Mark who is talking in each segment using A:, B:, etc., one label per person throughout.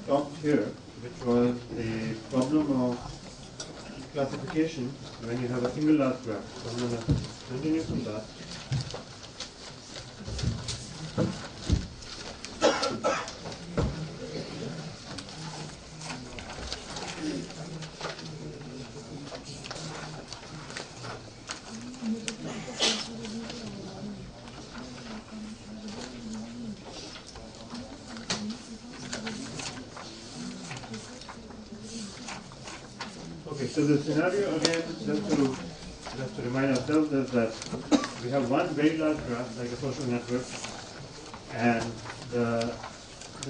A: stopped here, which was the problem of classification when you have a single last graph. So I'm going to continue from that. Okay, so the scenario again, just to remind ourselves, is that we have one very large graph, like a social network, and the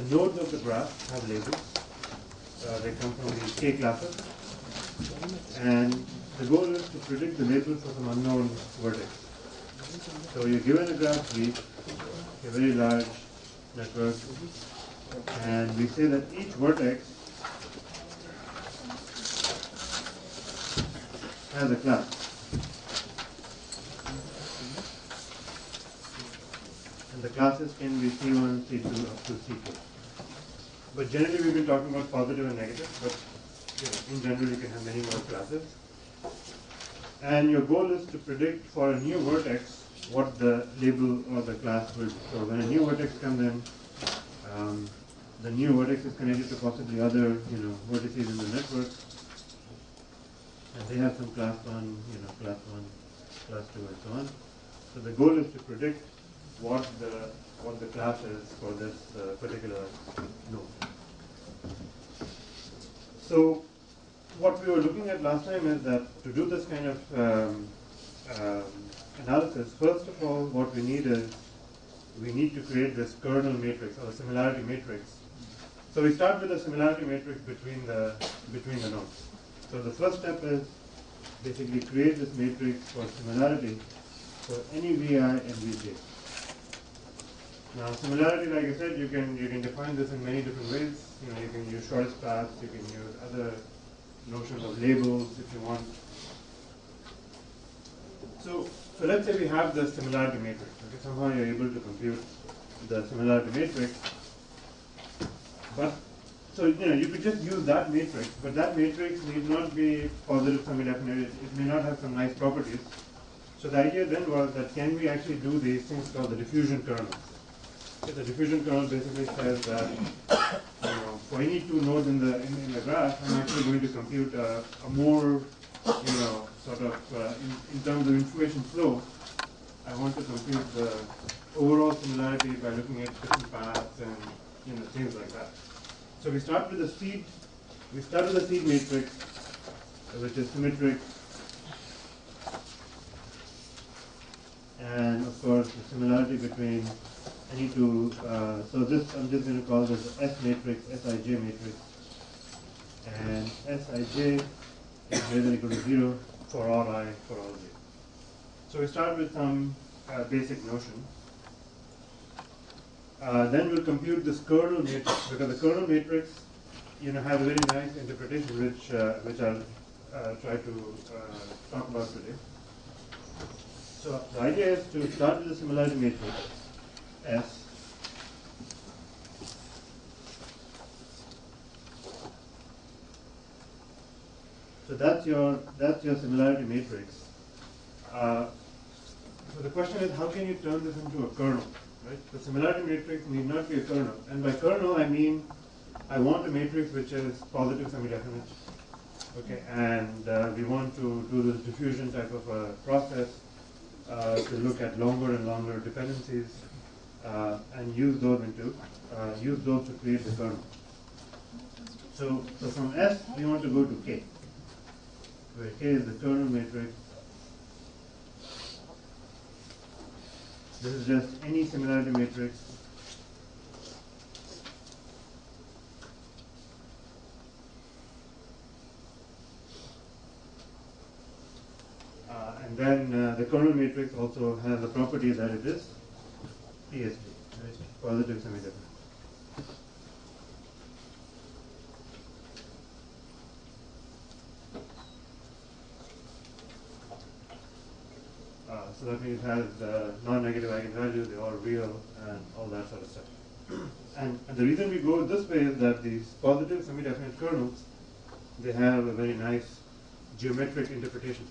A: nodes of the graph have labels. They come from the K classes, and the goal is to predict the labels for some unknown vertex. So you're given a graph V, a very large network, and we say that each vertex has a class. And the classes can be C1, C2, up to C4. But generally we've been talking about positive and negative, but in general you can have many more classes. And your goal is to predict for a new vertex what the label or the class will be. So when a new vertex comes in, the new vertex is connected to possibly other vertices in the network. And they have some class 1, class 1, class 2, and so on. So the goal is to predict what the class is for this particular node. So what we were looking at last time is that to do this kind of analysis, first of all, what we need is we need to create this kernel matrix or similarity matrix. So we start with a similarity matrix between the nodes. So the first step is basically create this matrix for similarity for any Vi and Vj. Now similarity, like I said, you can define this in many different ways. You can use shortest paths, you can use other notions of labels if you want. So let's say we have the similarity matrix. Okay, somehow you're able to compute the similarity matrix. But so you could just use that matrix, but that matrix need not be positive semi-definite. It may not have some nice properties. So the idea then was that can we actually do these things called the diffusion kernels? Okay, the diffusion kernel basically says that for any two nodes in the graph, I'm actually going to compute a more sort of in terms of information flow. I want to compute the overall similarity by looking at different paths and things like that. So we start with the seed. We start with the seed matrix, which is symmetric, and of course the similarity between any two. So this I'm just going to call this the S matrix, Sij matrix, and Sij is greater than or equal to 0 for all I for all j. So we start with some basic notion. Then we'll compute this kernel matrix, because the kernel matrix, have a very nice interpretation, which I'll try to talk about today. So the idea is to start with the similarity matrix S. So that's your similarity matrix. So the question is, how can you turn this into a kernel? Right? The similarity matrix need not be a kernel. And by kernel, I mean I want a matrix which is positive semi-definite. Okay, and we want to do this diffusion type of a process to look at longer and longer dependencies and use those to create the kernel. So from S, we want to go to K, where K is the kernel matrix. This is just any similarity matrix. And then the kernel matrix also has the property that it is PSD, right? Positive semi-definite. So that means it has non-negative eigenvalues, they're all real, and all that sort of stuff. And the reason we go this way is that these positive semi-definite kernels, they have a very nice geometric interpretation.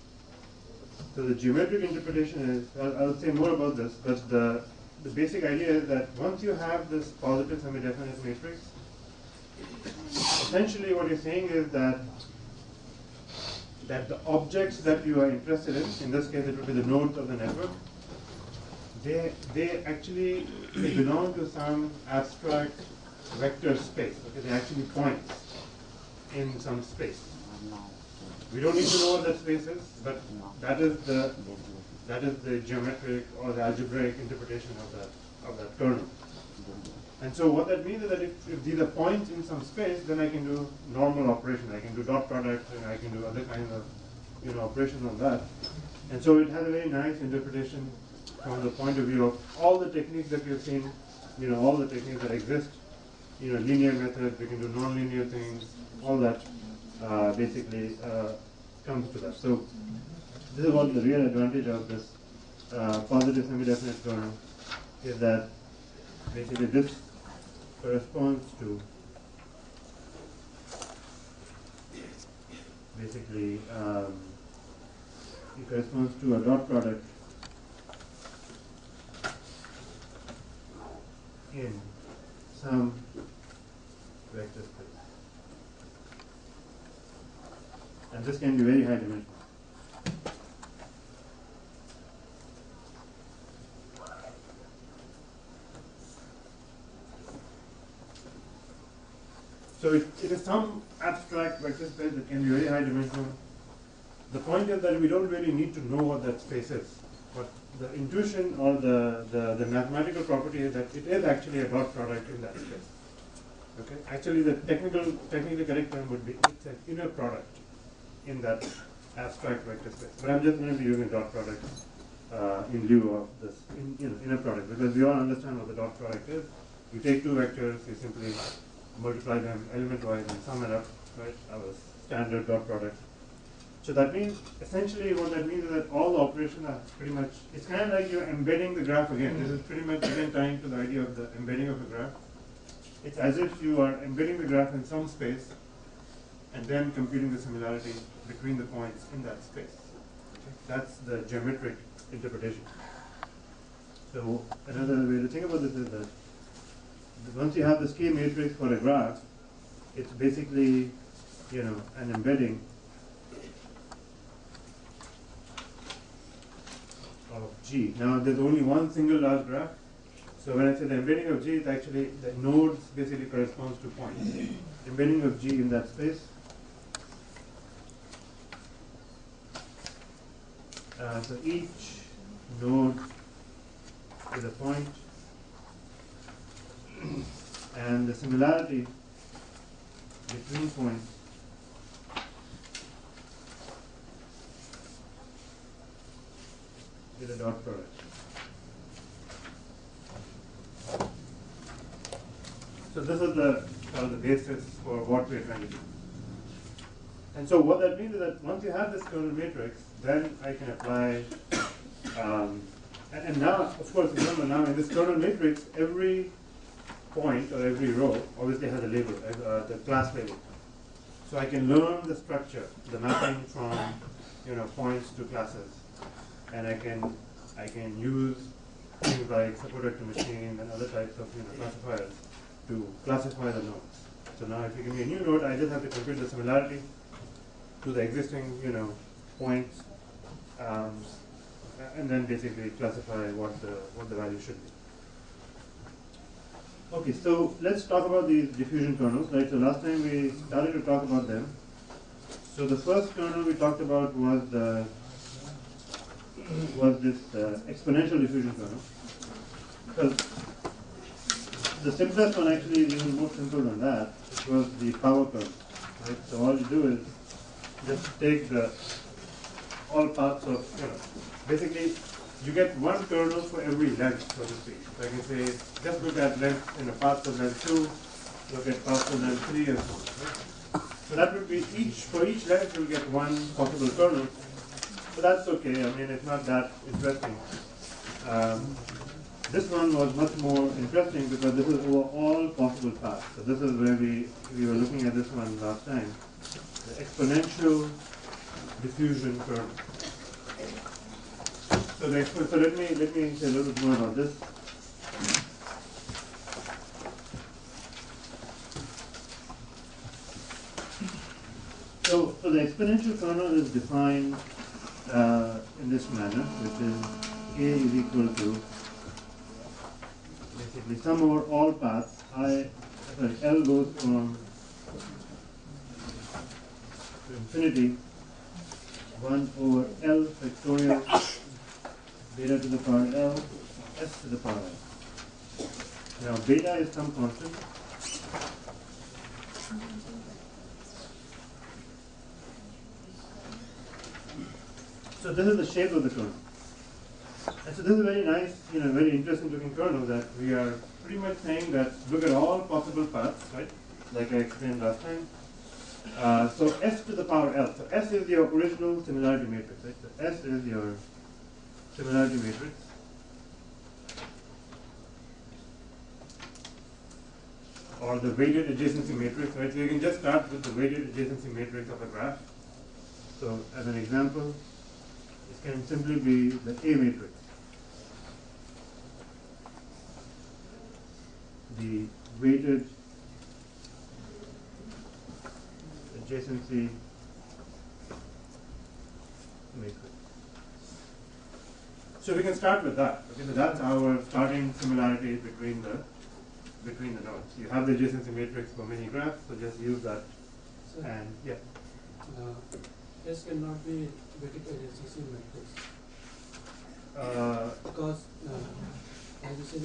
A: So the geometric interpretation is, I'll say more about this, but the basic idea is that once you have this positive semi-definite matrix, essentially what you're saying is that the objects that you are interested in this case it will be the nodes of the network, they actually belong to some abstract vector space. Okay, they're actually points in some space. We don't need to know what that space is, but that is the geometric or the algebraic interpretation of that kernel. And so what that means is that if these are points in some space, then I can do normal operations. I can do dot product, and I can do other kinds of operations on that. And so it has a very nice interpretation from the point of view of all the techniques that we have seen, all the techniques that exist, linear methods, we can do non-linear things, all that basically comes to that. So this is what the real advantage of this positive semi-definite kernel is, that basically this corresponds to it corresponds to a dot product in some vector space. And this can be very high dimensional. So it is some abstract vector space that can be very high dimensional. The point is that we don't really need to know what that space is. But the intuition or the mathematical property is that it is actually a dot product in that space. Okay? Actually, the technically correct term would be it's an inner product in that abstract vector space. But I'm just going to be using dot product in lieu of this inner product, because we all understand what the dot product is. You take two vectors, you simply multiply them element-wise and sum it up, right? Our standard dot product. So that means, essentially what that means is that all the operations are pretty much, it's kind of like you're embedding the graph again. This is pretty much again tying to the idea of the embedding of a graph. It's as if you are embedding the graph in some space and then computing the similarity between the points in that space. Okay? That's the geometric interpretation. So another way to think about this is that once you have the K matrix for a graph, it's basically, an embedding of G. Now there's only one single large graph. So when I say the embedding of G, it's actually the nodes basically corresponds to points. Embedding of G in that space. So each node is a point, and the similarity between points is a dot product. So this is the basis for what we're trying to do. And so what that means is that once you have this kernel matrix, then I can apply, and now, of course, remember now in this kernel matrix, every point or every row obviously has a label, the class label. So I can learn the structure, the mapping from points to classes, and I can use things like supported to machine and other types of classifiers to classify the nodes. So now if you give me a new node, I just have to compute the similarity to the existing points, and then basically classify what the value should be. Okay, so let's talk about these diffusion kernels, right? So last time we started to talk about them. So the first kernel we talked about was this exponential diffusion kernel. Because the simplest one actually is even more simple than that. It was the power kernel, right? So all you do is just take all parts of, basically you get one kernel for every length, so to speak. So I can say, just look at length, parts of length 2, look at parts of length 3, and so on. Right? So that would be for each length you'll get one possible kernel. So that's okay. I mean, it's not that interesting. This one was much more interesting because this is over all possible paths. So this is where we were looking at this one last time, the exponential diffusion kernel. So let me say a little bit more about this. So the exponential kernel is defined in this manner, which is A is equal to basically sum over all paths. L goes from to infinity, 1 over L factorial beta to the power L, S to the power L. Now beta is some constant. So this is the shape of the kernel. And so this is a very nice, very interesting looking kernel that we are pretty much saying that look at all possible paths, right? Like I explained last time. So S to the power L. So S is your original similarity matrix, right? So S is your similarity matrix. Or the weighted adjacency matrix, right? So you can just start with the weighted adjacency matrix of a graph. So as an example, this can simply be the A matrix. The weighted adjacency matrix. So we can start with that. Okay, so that's our starting similarity between the nodes. You have the adjacency matrix for many graphs, so just use that.
B: So
A: and yeah.
B: S cannot be weighted adjacency matrix because as you said,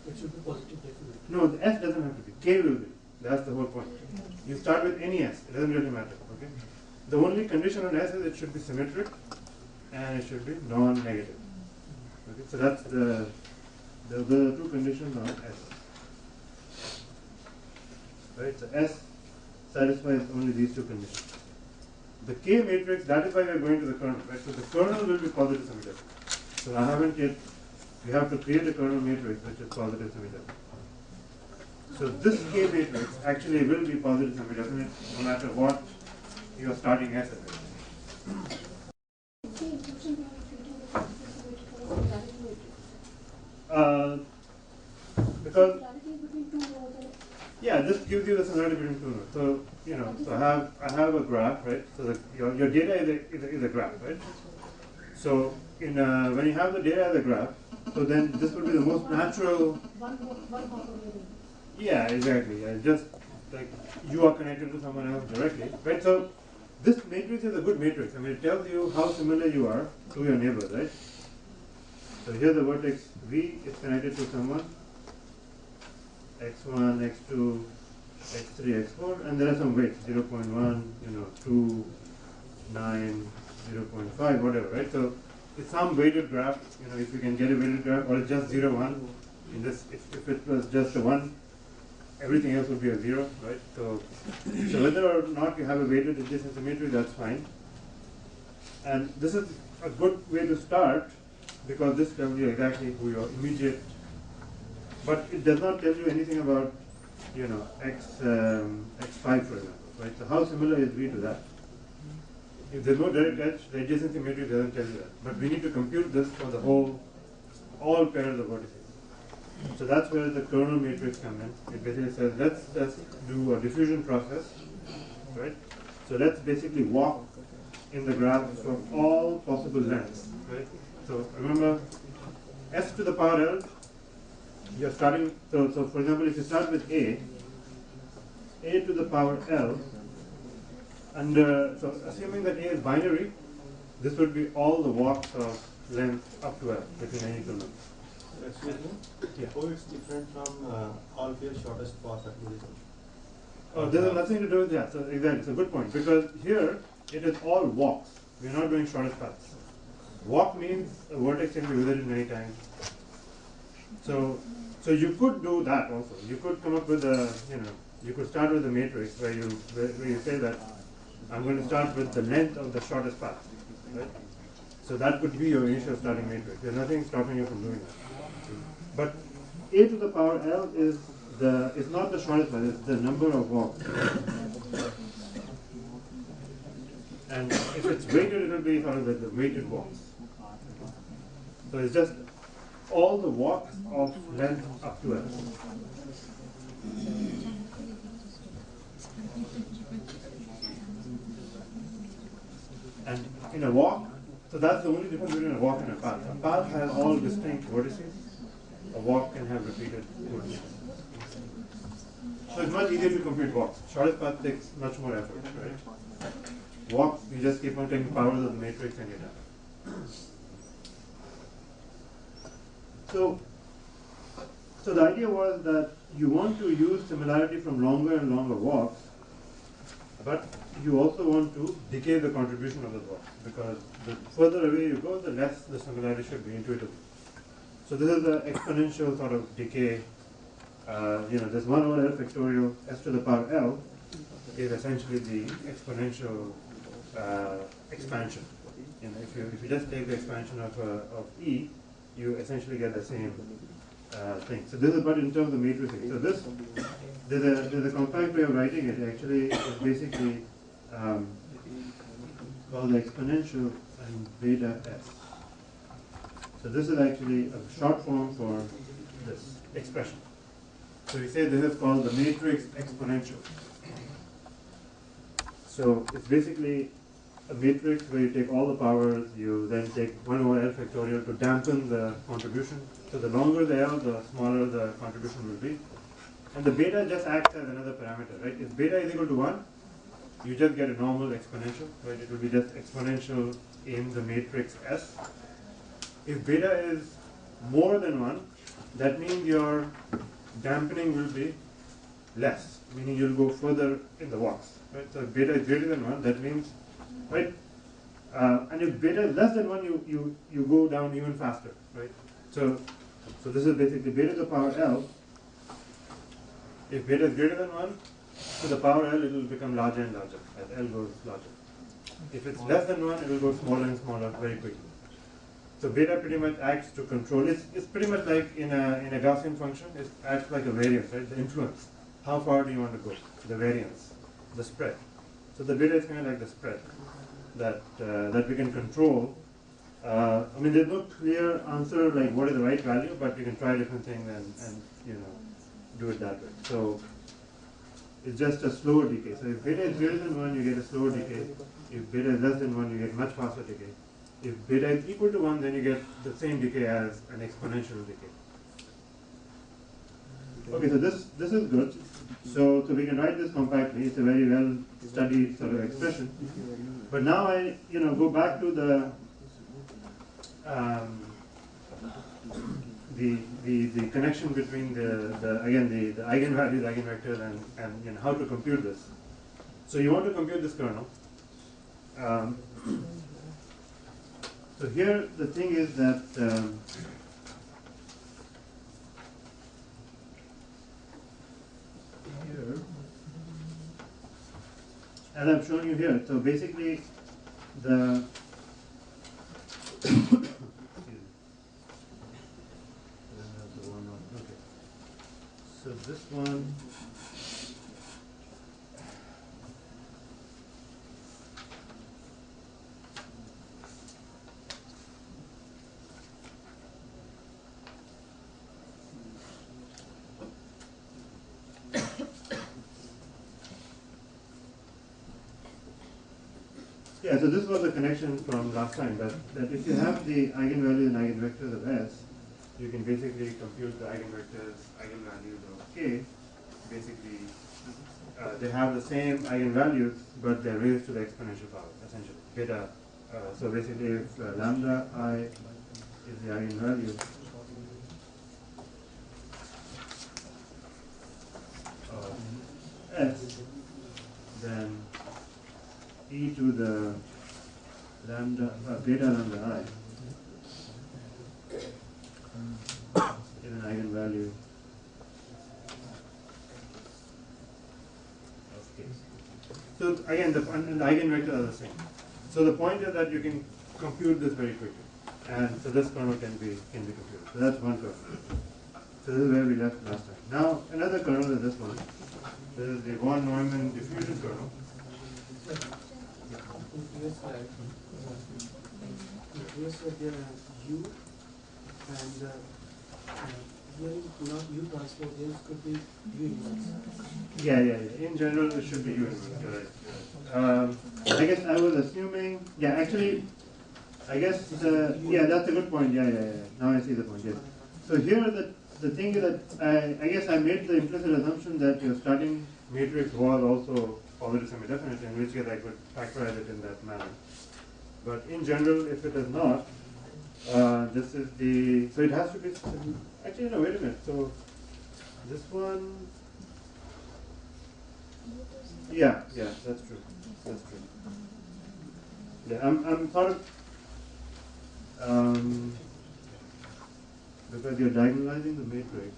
B: it should be positive definitely.
A: No, the S doesn't have to be. K will be. That's the whole point. You start with any S. It doesn't really matter. Okay. The only condition on S is it should be symmetric and it should be non-negative. Okay. So that's the two conditions on S. Right. So S satisfies only these two conditions. The K matrix, that is why we are going to the kernel. Right. So the kernel will be positive symmetric. So I haven't yet. You have to create a kernel matrix which is positive semi-definite. So this K matrix actually will be positive semi-definite no matter what your starting S is. Because yeah, this gives you the similarity between two nodes. So so I have a graph, right? So your data is a graph, right? So when you have the data as a graph, so then this would be the most natural. Yeah, exactly. Yeah, just like you are connected to someone else directly, right? So this matrix is a good matrix. I mean, it tells you how similar you are to your neighbor, right? So here the vertex V is connected to someone, x1, x2, x3, x4, and there are some weights, 0.1, 2, 9, 0.5, whatever, right? So it's some weighted graph, if you can get a weighted graph, or it's just 0, 1. In this, if it was just a 1, everything else would be a 0, right? So whether or not you have a weighted adjacency matrix, that's fine. And this is a good way to start because this tells you exactly who your immediate, but it does not tell you anything about, x5, for example, right? So how similar is V to that? If there's no direct edge, the adjacency matrix doesn't tell you that. But we need to compute this for the all pairs of vertices. So that's where the kernel matrix comes in. It basically says, let's do a diffusion process, right? So let's basically walk in the graph for all possible lengths, right? So remember, S to the power L, you're starting, so for example, if you start with A to the power L, and so assuming that A is binary, this would be all the walks of length up to L between any two nodes.
C: Excuse me?
A: Yeah.
C: How it's different from all pair shortest path algorithm?
A: Oh, this has nothing to do with that. So exactly, it's a good point because here it is all walks. We're not doing shortest paths. Walk means a vertex can be visited many times. So you could do that also. You could come up with a, you could start with a matrix where you say that I'm going to start with the length of the shortest path, right? So that could be your initial starting matrix. There's nothing stopping you from doing that. But a to the power L is not the shortest path, it's the number of walks. And if it's weighted, it will be sort of the weighted walks. So it's just all the walks of length up to L. And in a walk, so that's the only difference between a walk and a path. A path has all distinct vertices. A walk can have repeated vertices. So it's much easier to compute walks. Shortest path takes much more effort, right? Walks, you just keep on taking powers of the matrix and you're done. So the idea was that you want to use similarity from longer and longer walks, but you also want to decay the contribution of the walks, because the further away you go, the less the similarity should be intuitively. So this is an exponential sort of decay. This 1 over L factorial s to the power L is essentially the exponential expansion. If you just take the expansion of E, you essentially get the same thing. So this is but in terms of matrixing. So there's a compact way of writing it. Actually, it's basically called the exponential and beta s. So this is actually a short form for this expression. So we say this is called the matrix exponential. So it's basically a matrix where you take all the powers, you then take 1 over L factorial to dampen the contribution. So the longer the L, the smaller the contribution will be. And the beta just acts as another parameter, right? If beta is equal to 1, you just get a normal exponential, right? It will be just exponential in the matrix S. If beta is more than 1, that means your dampening will be less, meaning you'll go further in the walks, right? So if beta is greater than 1, that means, right? And if beta is less than 1, you go down even faster, right? So this is basically beta to the power L. If beta is greater than 1, to the power L, it will become larger and larger as L goes larger. If it's less than 1, it will go smaller and smaller very quickly. So beta pretty much acts to control. It's pretty much like in a Gaussian function. It acts like a variance, right? The influence. How far do you want to go? The variance, the spread. So the beta is kind of like the spread that we can control. There's no clear answer like what is the right value, but you can try different things and do it that way. So it's just a slower decay. So if beta is greater than 1, you get a slower decay. If beta is less than 1, you get much faster decay. If beta is equal to 1, then you get the same decay as an exponential decay. Okay, so this is good. So we can write this compactly. It's a very well studied sort of expression. But now I go back to the connection between the eigenvalues, eigenvectors, and how to compute this. So you want to compute this kernel. So here the thing is that here, as I've shown you here, so basically the so this one yeah, so this was the connection from last time, that if you have the eigenvalues and eigenvectors of S, you can basically compute the eigenvectors, eigenvalues of K. Basically, they have the same eigenvalues, but they're raised to the exponential power, essentially. Beta. So basically, if lambda I is the eigenvalue of S, then e to the beta lambda I is an eigenvalue of K. So again, the eigenvectors are the same. So the point is that you can compute this very quickly, and so this kernel can be computed. So that's one kernel. So this is where we left last time. Now another kernel is this one. This is the von Neumann diffusion kernel.
B: In previous slide, there are U and here is not U transpose, there could be U inverse.
A: Yeah. In general, it should be U inverse. You're right. I guess I was assuming. Yeah, actually, I guess. Yeah, that's a good point. Yeah. Now I see the point. Yes. So here the thing is that I guess I made the implicit assumption that your starting matrix was also positive semi-definite, in which case I could factorize it in that manner. But in general, if it is not, this is the, so it has to be, actually no, wait a minute, so this one, yeah, that's true. Yeah, I'm sort of, because you're diagonalizing the matrix,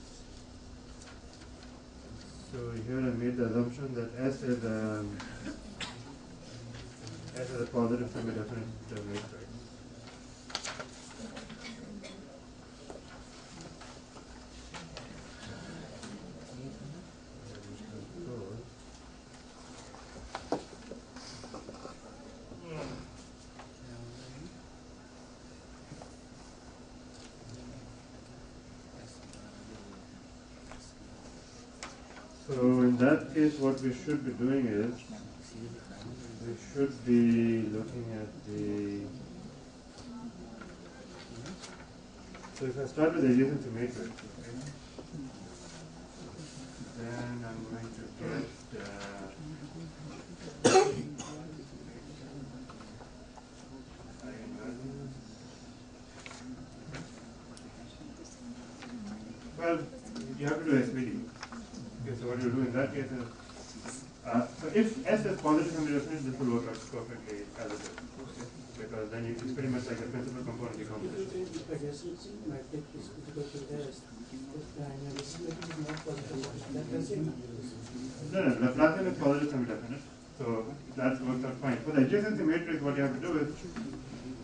A: so here I made the assumption that S is a positive semi-definite matrix. So in that case, what we should be doing is, we should be looking at the, so if I start with the adjacency matrix, okay, then I'm going to get, well, you have to do SVD. Okay, so what you do in that case is, so if S is positive semi-definite, this will work out perfectly as it is. Okay? Because then it's pretty much like a principal component decomposition.
B: If adjacency matrix is equal to S, if the adjacency matrix is not positive, that does it?
A: No, Laplacian is positive semi-definite, so that works out fine. For the adjacency matrix, what you have to do is,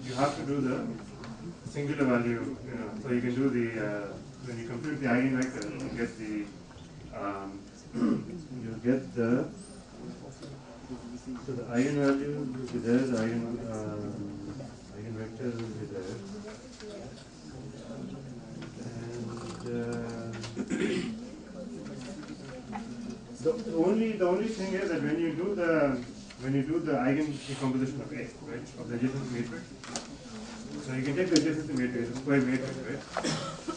A: you have to do the singular value, so you can do the, when you compute the eigenvector, you get the, so the eigenvalue will be there, the eigenvector will be there. And the only thing is that when you do the eigen decomposition of A, right, of the adjacency matrix, so you can take the adjacency matrix, the square matrix, right?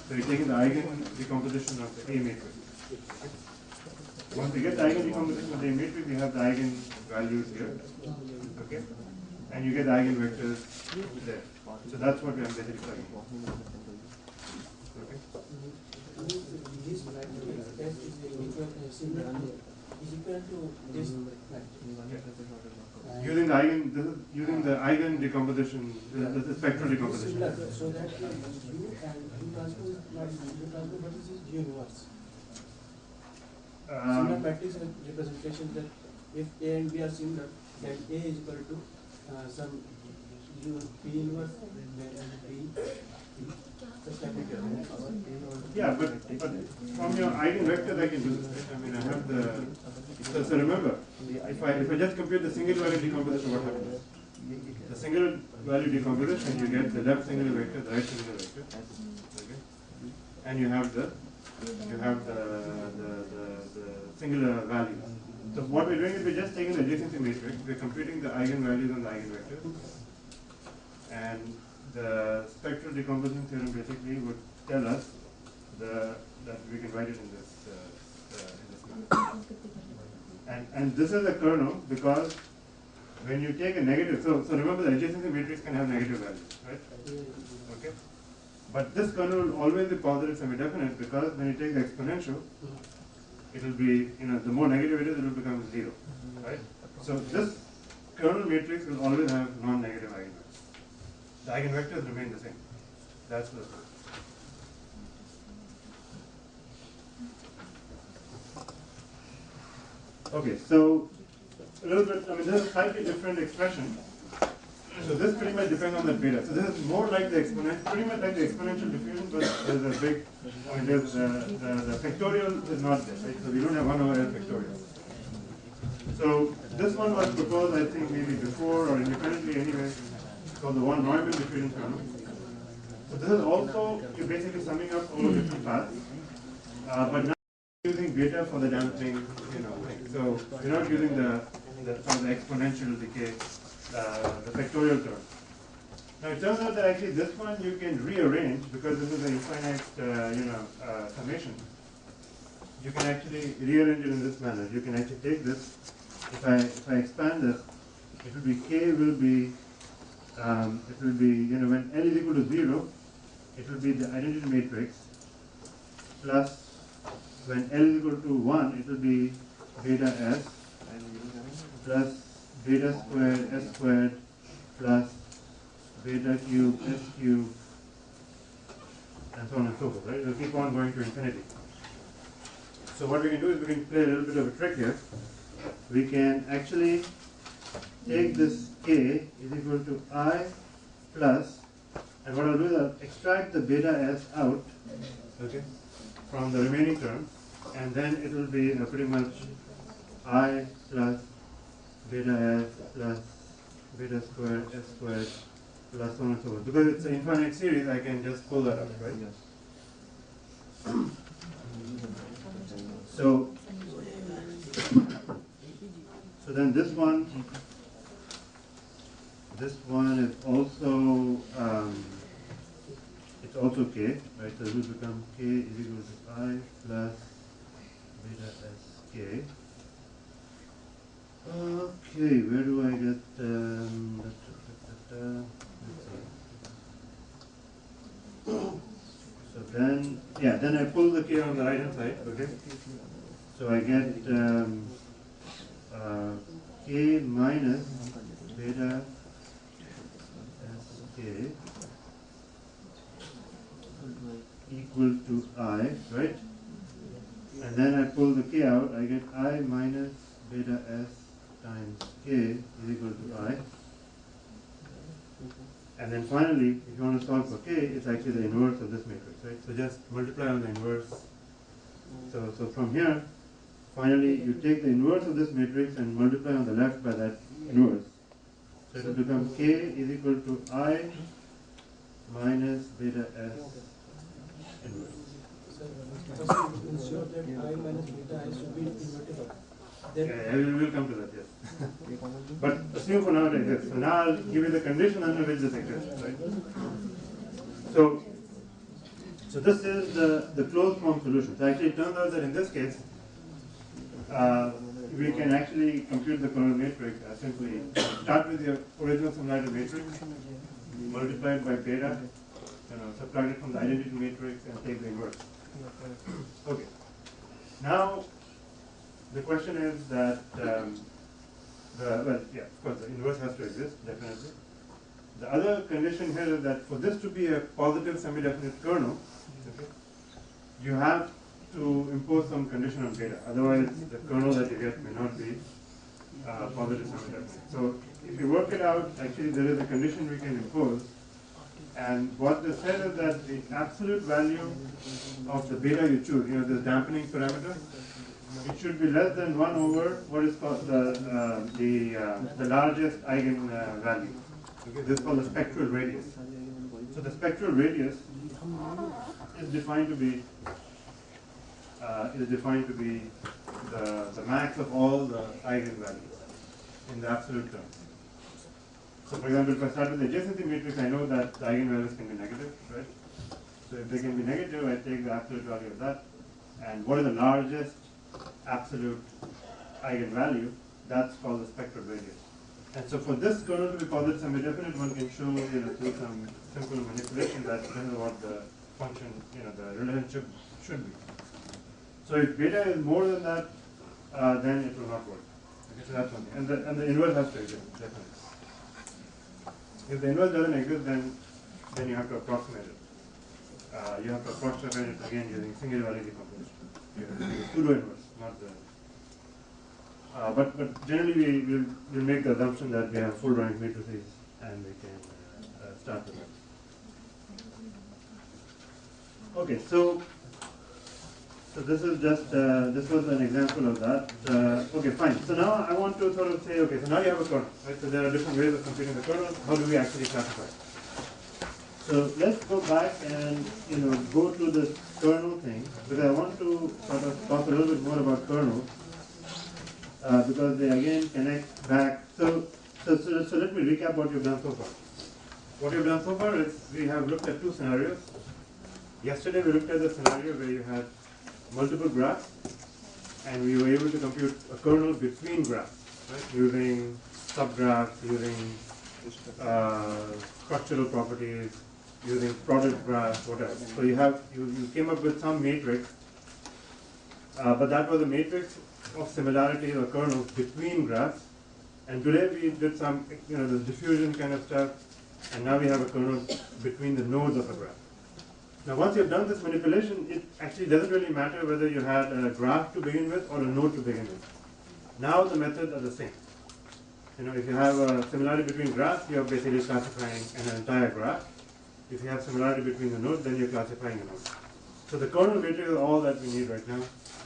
A: So you're taking the eigen decomposition of the A matrix. Once you get the eigen decomposition of the A matrix, you have the eigen values here, okay, and you get the eigenvectors there. So that's what we are basically talking about. Okay.
B: This matrix S is equal to this matrix.
A: Using the eigen decomposition, the spectral decomposition.
B: So that U and U transpose is not U transpose, but this is U inverse. Similar matrix representation that if A and B are similar, then A is equal to some U P inverse, then B.
A: Yeah, but from your eigenvectors I can do this, right? I mean, I have the, so remember, if I just compute the single value decomposition, what happens? The single value decomposition, you get the left singular vector, the right singular vector, okay? And you have the singular values. So what we're doing is we're just taking the adjacency matrix, we're computing the eigenvalues and the eigenvectors, and the spectral decomposition theorem basically would tell us that we can write it in this manner. And this is a kernel because when you take a negative, so remember the adjacency matrix can have negative values, right? Okay. But this kernel will always be positive semi-definite because when you take the exponential, it will be, the more negative it is, it will become 0, right? So this kernel matrix will always have non-negative eigenvectors. The eigenvectors remain the same. That's the truth. Okay, so a little bit, this is a slightly different expression. So this pretty much depends on the beta. So this is more like the pretty much like the exponential diffusion, but there's a big, I mean, there's the factorial is not there, right? So we don't have 1 over L factorial. So this one was proposed, I think, maybe before or independently anyway, called the von Neumann diffusion kernel. So this is also, you're basically summing up all the different paths, but now using beta for the damping, thing. So you're not using the exponential decay, the factorial term. Now it turns out that actually this one you can rearrange because this is an infinite, summation. You can actually rearrange it in this manner. You can actually take this. If I expand this, it will be k will be when L is equal to 0, it will be the identity matrix plus when L is equal to 1, it will be beta S plus beta squared S squared plus beta cube S cube and so on and so forth, right? It will keep on going to infinity. So what we can do is we can play a little bit of a trick here. We can actually take this k is equal to I plus, and what I'll do is I'll extract the beta S out, okay, from the remaining terms, and then it will be pretty much I plus beta S plus beta squared S squared plus so on and so forth. Because it's an infinite series, I can just pull that out, right? So then this one is also it's also k, right? So it will become k is equal to I plus beta S k. Okay, where do I get so then I pull the k on the right hand side, okay? So I get k minus beta sk equal to I, right? And then I pull the k out, I get I minus beta s times k is equal to I. And then finally, if you want to solve for k, it's actually the inverse of this matrix, right? So just multiply on the inverse. So from here, finally you take the inverse of this matrix and multiply on the left by that inverse. So it will become k is equal to I minus beta s inverse.
B: Ensure that I minus beta I should be invertible.
A: Yeah, we will come to that, yes. But assume for now it exists. So now I'll give you the condition under which this exists, right? So this is the closed form solution. So actually it turns out that in this case, we can actually compute the kernel matrix simply start with your original similarity matrix, multiply it by beta, subtract it from the identity matrix and take the inverse. Okay. Now the question is that of course the inverse has to exist, definitely. The other condition here is that for this to be a positive semi-definite kernel, okay, you have to impose some condition on beta. Otherwise, the kernel that you get may not be positive semi-definite. So if you work it out, actually there is a condition we can impose. And what this says is that the absolute value of the beta you choose, this dampening parameter, it should be less than 1 over what is called the largest eigen value. Okay, this is called the spectral radius. So the spectral radius is defined to be the max of all the eigenvalues in the absolute term. So for example, if I start with the adjacency matrix, I know that the eigenvalues can be negative, right? So if they can be negative, I take the absolute value of that. And what is the largest absolute eigenvalue? That's called the spectral radius. And so for this kernel to be positive semi-definite, one can show through some simple manipulation that this is what the function, the relationship should be. So if beta is more than that, then it will not work. Okay, so that's one thing. And the inverse has to exist, definitely. If the inverse doesn't exist, then you have to approximate it. You have to approximate it again using single value decomposition. You have to use pseudo inverse, not the. But generally we'll make the assumption that we have full rank matrices and we can start with that. Okay, so this is just this was an example of that. Okay, fine. So now I want to sort of say, okay, so now you have a kernel, right? So there are different ways of computing the kernel. How do we actually classify it? So let's go back and go to this kernel thing, because I want to sort of talk a little bit more about kernels because they again connect back. So let me recap what you've done so far. What you've done so far is we have looked at two scenarios. Yesterday we looked at the scenario where you had multiple graphs and we were able to compute a kernel between graphs, right? Using subgraphs, using structural properties, using product graphs, whatever. So you came up with some matrix, but that was a matrix of similarities or kernels between graphs. And today we did some this diffusion kind of stuff, and now we have a kernel between the nodes of a graph. Now once you've done this manipulation, it actually doesn't really matter whether you had a graph to begin with or a node to begin with. Now the methods are the same. If you have a similarity between graphs, you're basically classifying an entire graph. If you have similarity between the nodes, then you're classifying a node. So the kernel matrix is all that we need right now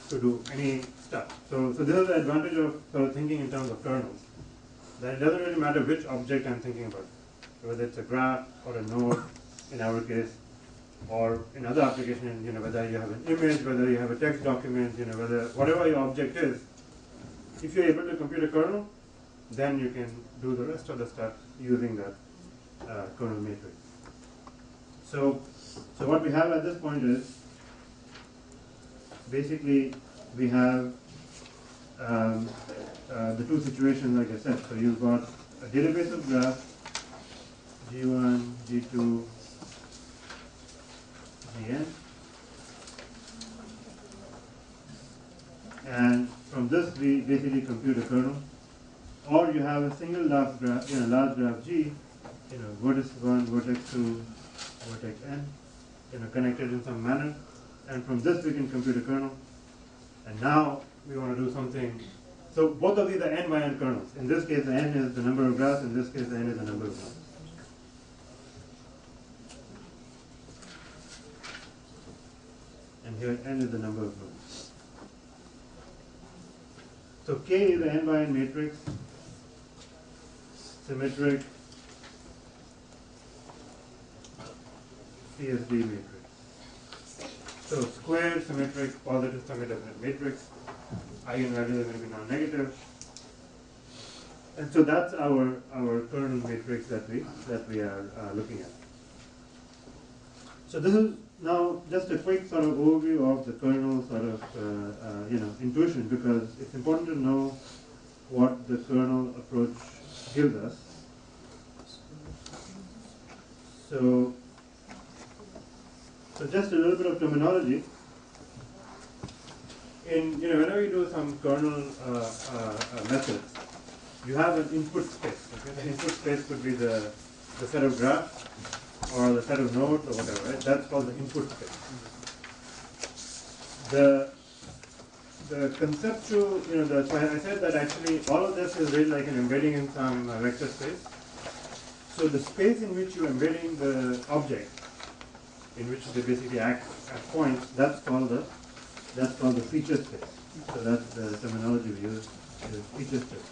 A: to do any stuff. So this is the advantage of sort of thinking in terms of kernels. That it doesn't really matter which object I'm thinking about, whether it's a graph or a node in our case, or in other applications, whether you have an image, whether you have a text document, whatever your object is, if you're able to compute a kernel, then you can do the rest of the stuff using that kernel matrix. So what we have at this point is, basically, we have the two situations, like I said. So you've got a database of graphs, G1, G2, Gn, and from this we basically compute a kernel. Or you have a single large graph, large graph G, vertex 1, vertex 2, vertex n, connected in some manner, and from this we can compute a kernel. And now we want to do something. So both of these are n by n kernels. In this case, the n is the number of graphs. In this case, the n is the number of nodes. And here n is the number of nodes. So K is the n by n matrix, symmetric CSD matrix. So squared, symmetric, positive semi-definite matrix. Eigenvalues are going to be non-negative. And so that's our kernel matrix that we are looking at. So this is now just a quick sort of overview of the kernel sort of intuition, because it's important to know what the kernel approach gives us. So just a little bit of terminology. Whenever you do some kernel methods, you have an input space. Okay? The input space could be the set of graphs or the set of nodes or whatever. Right? That's called the input space. The conceptual, so I said that actually all of this is really like an embedding in some vector space. So the space in which you're embedding the object, in which they basically act as points, that's called the feature space. So that's the terminology we use, is feature space.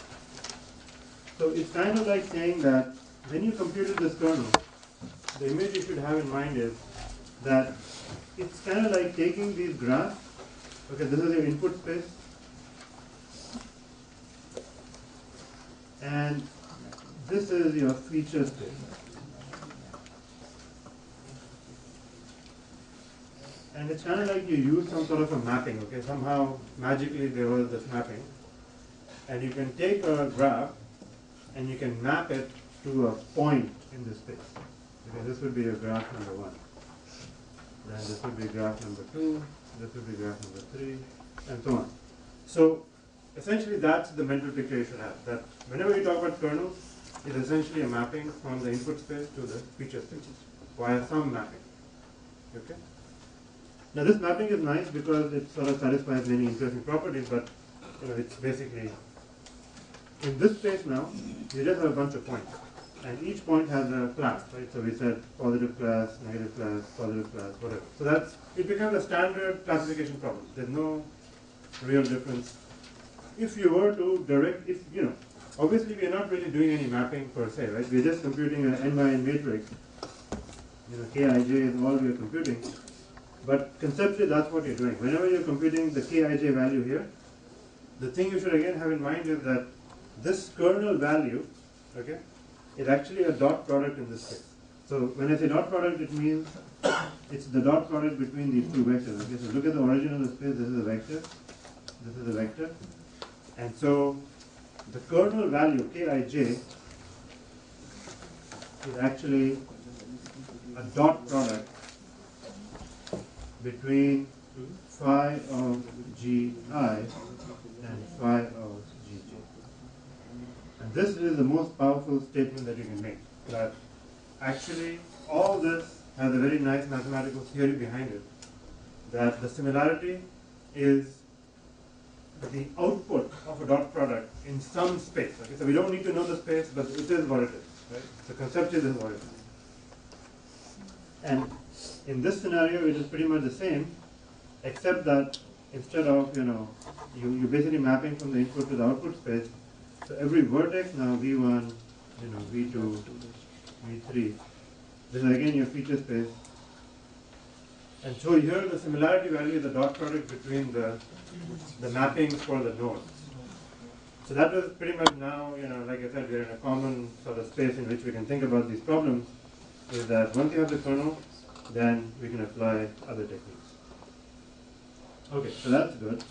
A: So it's kind of like saying that when you computed this kernel, the image you should have in mind is that it's kind of like taking these graphs. Okay, this is your input space, and this is your feature space. And it's kind of like you use some sort of a mapping, okay? Somehow, magically, there was this mapping. And you can take a graph and you can map it to a point in this space. Okay, this would be your graph number 1. Then this would be graph number 2. This would be graph number 3, and so on. So, essentially, that's the mental picture you should have. That whenever you talk about kernels, it's essentially a mapping from the input space to the feature space via some mapping. Okay? Now this mapping is nice because it sort of satisfies many interesting properties, but it's basically, in this space now, you just have a bunch of points. and each point has a class, right? So we said positive class, positive class, whatever. So that's, it becomes a standard classification problem. There's no real difference. If you were to direct, if, you know, obviously we are not really doing any mapping per se, right? We're just computing an n by n matrix. You know, Kij is all we are computing. But conceptually that's what you're doing. Whenever you're computing the Kij value here, the thing you should again have in mind is that this kernel value, okay, is actually a dot product in this case. So when I say dot product, it means it's the dot product between these two vectors. Okay, so look at the origin of the space. This is a vector. This is a vector. And so the kernel value Kij is actually a dot product between phi of Gi and phi of Gj. And this is the most powerful statement that you can make, that actually all this has a very nice mathematical theory behind it, that the similarity is the output of a dot product in some space. Okay? So we don't need to know the space, but it is what it is. Right? So conceptually this is what it is. And in this scenario it is pretty much the same, except that instead of, you know, you're basically mapping from the input to the output space. So every vertex now V1, you know, V2, V3. This is again your feature space. And so here the similarity value is the dot product between the mappings for the nodes. So that was pretty much now, you know, like I said, we're in a common sort of space in which we can think about these problems, is that once you have the kernel, then we can apply other techniques. Okay, so that's good.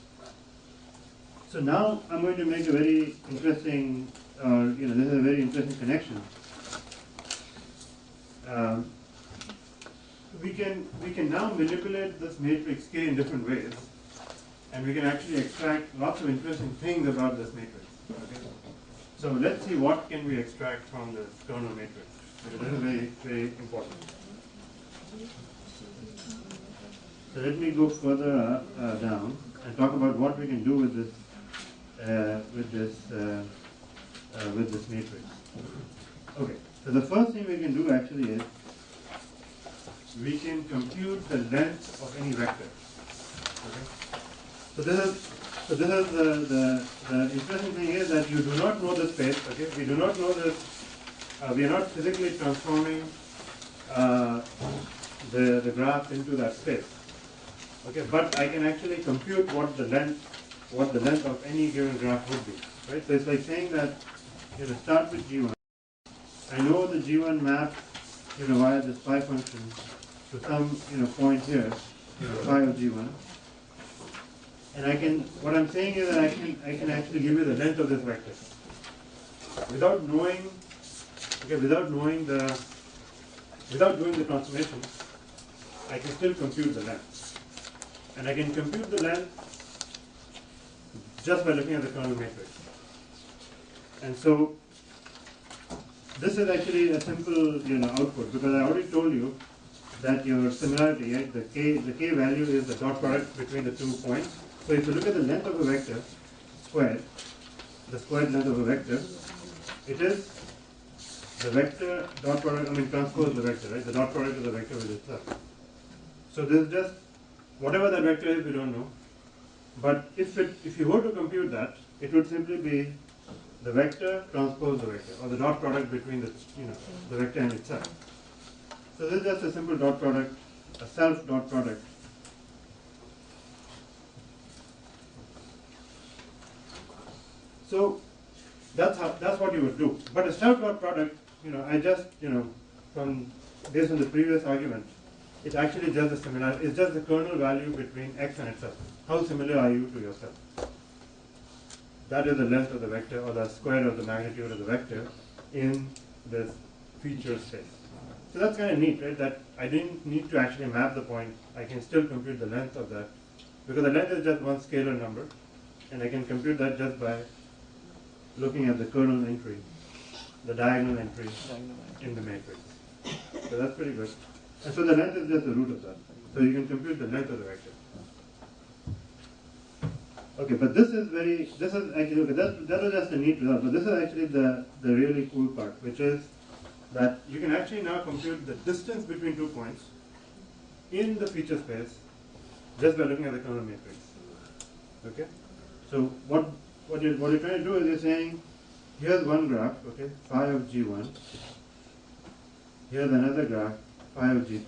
A: So now I'm going to make a very interesting, you know, this is a very interesting connection. We can now manipulate this matrix K in different ways, and we can actually extract lots of interesting things about this matrix. Okay? So let's see what can we extract from this kernel matrix. Because this is very, very important. So let me go further down and talk about what we can do with this matrix. Okay. So the first thing we can do actually is we can compute the length of any vector. Okay. So this is the interesting thing is that you do not know the space. Okay. We do not know this. We are not physically transforming the graph into that space. Okay, but I can actually compute what the length of any given graph would be. Right? So it's like saying that, you know, start with G1. I know the G1 maps, you know, via this phi function to some, you know, point here, you know, phi of G1. And I can, what I'm saying is that I can actually give you the length of this vector. Without knowing, okay, without doing the transformation, I can still compute the length. And I can compute the length just by looking at the kernel matrix. And so this is actually a simple, you know, output, because I already told you that your similarity, right, the k value is the dot product between the 2 points. So if you look at the length of a vector squared, the squared length of a vector, it is the vector dot product, I mean transpose the vector, right? The dot product of the vector with itself. So this is just whatever that vector is, we don't know. But if you were to compute that, it would simply be the vector transpose the vector, or the dot product between the, you know, the vector and itself. So this is just a simple dot product, a self dot product. So that's what you would do. But a self dot product, you know, I just, you know, from based on the previous argument, it's actually just the similarity. It's just the kernel value between x and itself. How similar are you to yourself? That is the length of the vector, or the square of the magnitude of the vector in this feature space. So that's kind of neat, right? That I didn't need to actually map the point. I can still compute the length of that, because the length is just one scalar number, and I can compute that just by looking at the kernel entry, the diagonal entry in the matrix. So that's pretty good. And so the length is just the root of that. So you can compute the length of the vector. Okay, but this is actually, okay, that was just a neat result, but this is actually the really cool part, which is that you can actually now compute the distance between 2 points in the feature space just by looking at the kernel matrix. Okay? So what you're trying to do is you're saying, here's one graph, okay, phi of G1. Here's another graph, phi of G2.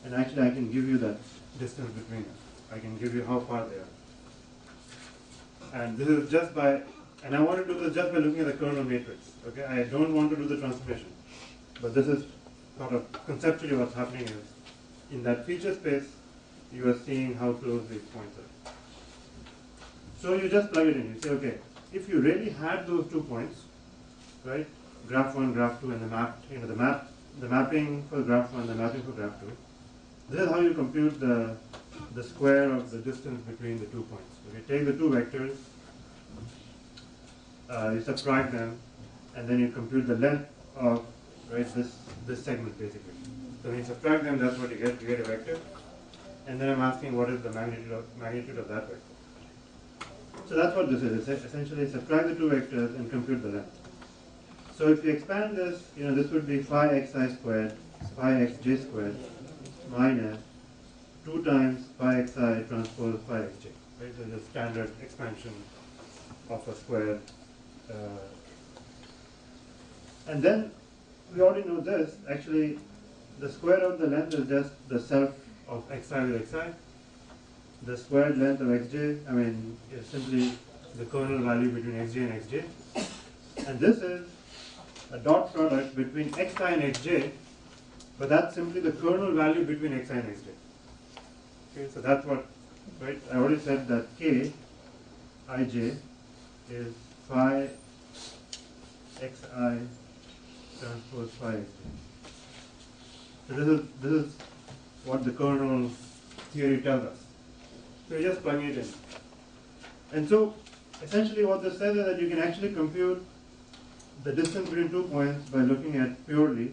A: And actually I can give you that distance between them. I can give you how far they are. And this is just by, and I want to do this just by looking at the kernel matrix. Okay, I don't want to do the transformation. But this is sort of conceptually what's happening is, in that feature space, you are seeing how close these points are. So you just plug it in. You say, okay, if you really had those 2 points, right, graph 1, graph 2, and the mapping for graph 1, the mapping for graph 2, this is how you compute the square of the distance between the 2 points. Okay, take the 2 vectors, you subtract them, and then you compute the length of this segment basically. So when you subtract them, that's what you get. You get a vector, and then I'm asking what is the magnitude of that vector. So that's what this is. It's essentially subtract the 2 vectors and compute the length. So if you expand this, this would be phi xi squared, phi xj squared, minus 2 times phi xi transpose phi xj. Right? So the standard expansion of a square. And then we already know this. Actually, the square of the length is just the self of xi with xi. The squared length of xj, is simply the kernel value between xj and xj. And this is a dot product between xi and xj, but that's simply the kernel value between xi and xj. Okay, so that's what, right? I already said that k, ij, is phi xi transpose phi xj. So this is what the kernel theory tells us. So you're just plugging it in. And so essentially what this says is that you can actually compute the distance between 2 points by looking at purely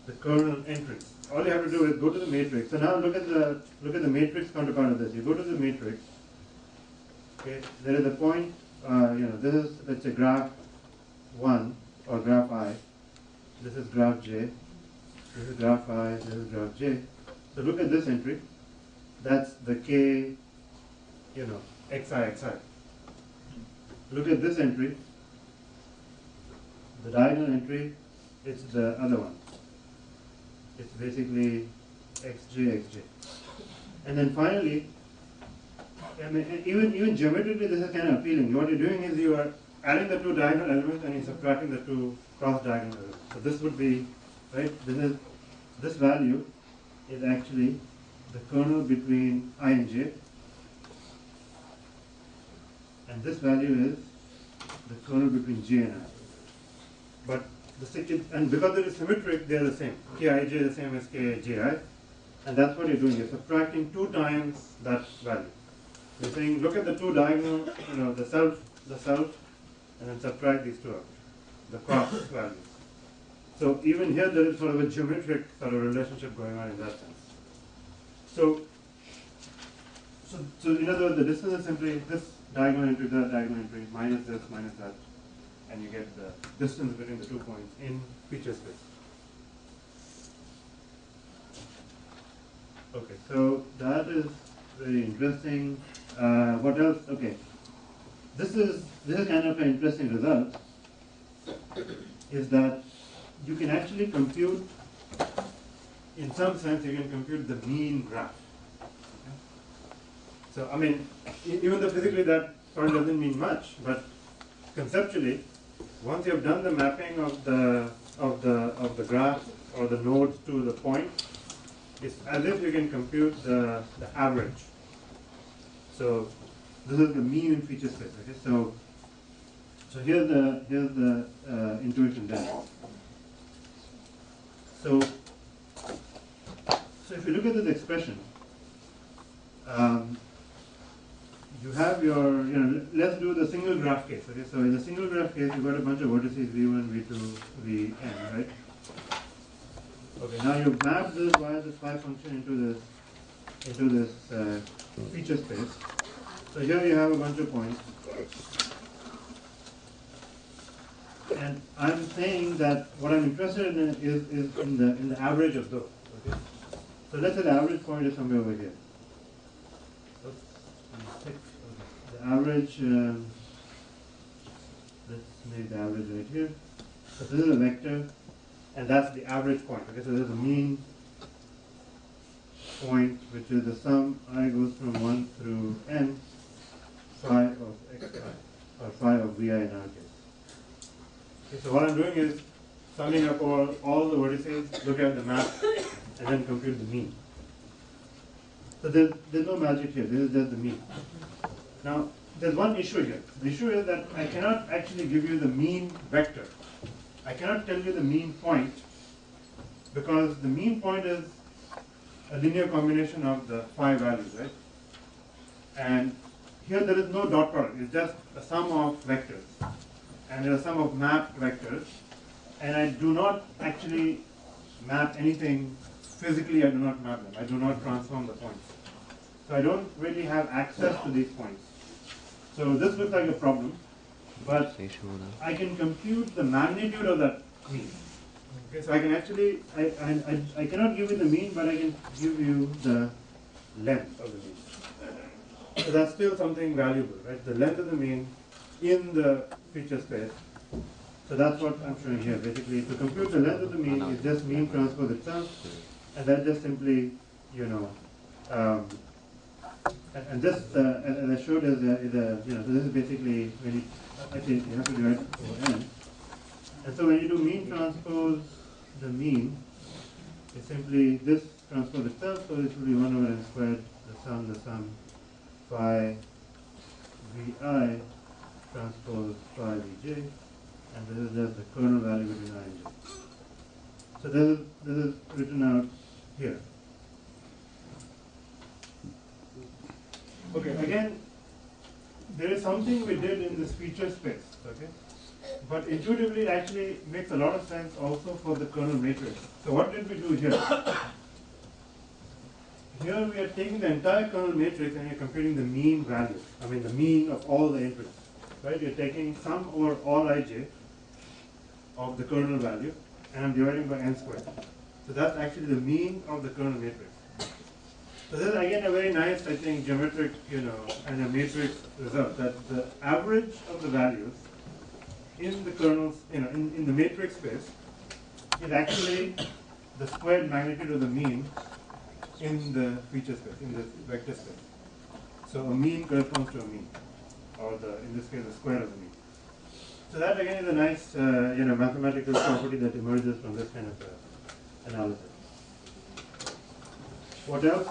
A: the kernel entrance. All you have to do is go to the matrix. So now look at the matrix counterpart of this. You go to the matrix. Okay, there is a point. This is, let's say, graph 1 or graph I. This is graph J. This is graph I. This is graph J. So look at this entry. That's the K, xi. Look at this entry. The diagonal entry, it's the other one. It's basically xj. And then finally, even geometrically this is kind of appealing. What you're doing is you are adding the 2 diagonal elements and you're subtracting the 2 cross diagonal elements. So this would be, right, this value is actually the kernel between I and j. And this value is the kernel between j and I. But and because it is symmetric, they are the same. Kij is the same as Kji, and that's what you're doing. You're subtracting 2 times that value. You're saying, look at the 2 diagonal, the self, and then subtract these 2 out, the cross values. So even here, there is sort of a geometric sort of relationship going on in that sense. So in other words, the distance is simply this diagonal entry, that diagonal entry, minus this, minus that, and you get the distance between the 2 points in feature space. Okay, so that is very interesting. What else? Okay, this is kind of an interesting result. Is that you can actually compute, in some sense, you can compute the mean graph. Okay? So even though physically that probably doesn't mean much, but conceptually, once you have done the mapping of the graph or the nodes to the point, it's as if you can compute the average. So this is the mean in feature space. Okay, so here's the intuition there. So if you look at this expression, you have your, let's do the single graph case. Okay, so in the single graph case, you've got a bunch of vertices v1, v2, vn, right? Okay, now you've mapped this via this phi function into this feature space. So here you have a bunch of points. And I'm saying that what I'm interested in is in the average of those. Okay? So let's say the average point is somewhere over here. Oops, the average, let's make the average right here. So this is a vector, and that's the average point. Okay, so there's a mean point, which is the sum I goes from 1 through n, phi of xi, or phi of vi in our case. Okay, so what I'm doing is summing up all the vertices, look at the map, and then compute the mean. So there's no magic here, this is just the mean. Now, there's one issue here. The issue is that I cannot actually give you the mean vector. I cannot tell you the mean point, because the mean point is a linear combination of the phi values, right? And here there is no dot product, it's just a sum of vectors. And there is a sum of mapped vectors. And I do not actually map anything physically, I do not map them. I do not transform the points. So I don't really have access to these points. So this looks like a problem, but I can compute the magnitude of that mean. Okay, so I can actually, I cannot give you the mean, but I can give you the length of the mean. So that's still something valuable, right? The length of the mean in the feature space. So that's what I'm showing here. Basically, to compute the length of the mean, it's just mean transpose itself, and that just simply, and this, as I showed, is a so this is basically when you actually you have to divide over n. And so when you do mean transpose the mean, it's simply this transpose itself, so it will be 1 over n squared, the sum, phi vi transpose phi vj, and this is just the kernel value between I and j. So this is written out here. Okay, again, there is something we did in this feature space, okay? But intuitively, it actually makes a lot of sense also for the kernel matrix. So what did we do here? Here we are taking the entire kernel matrix and you're computing the mean value. I mean the mean of all the inputs, right? You're taking sum over all ij of the kernel value, and I'm dividing by n squared. So that's actually the mean of the kernel matrix. So this is again a very nice, I think, geometric, and a matrix result, that the average of the values in the kernels, in the matrix space is actually the squared magnitude of the mean in the feature space, in the vector space. So a mean corresponds to a mean, or in this case, the square of the mean. So that again is a nice, mathematical property that emerges from this kind of analysis. What else?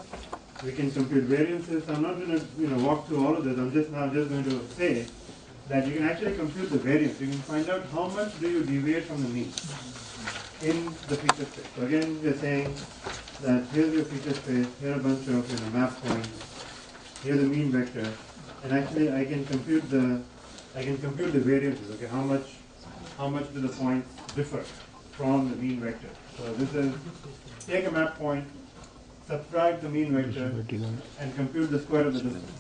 A: We can compute variances. I'm not going to walk through all of this. I'm just going to say that you can actually compute the variance. You can find out how much do you deviate from the mean in the feature space. So again, we're saying that here's your feature space, here are a bunch of map points, here's the mean vector, and actually I can compute the variances. Okay, how much do the points differ from the mean vector? So this is, take a map point, subtract the mean vector, and compute the square of the distance,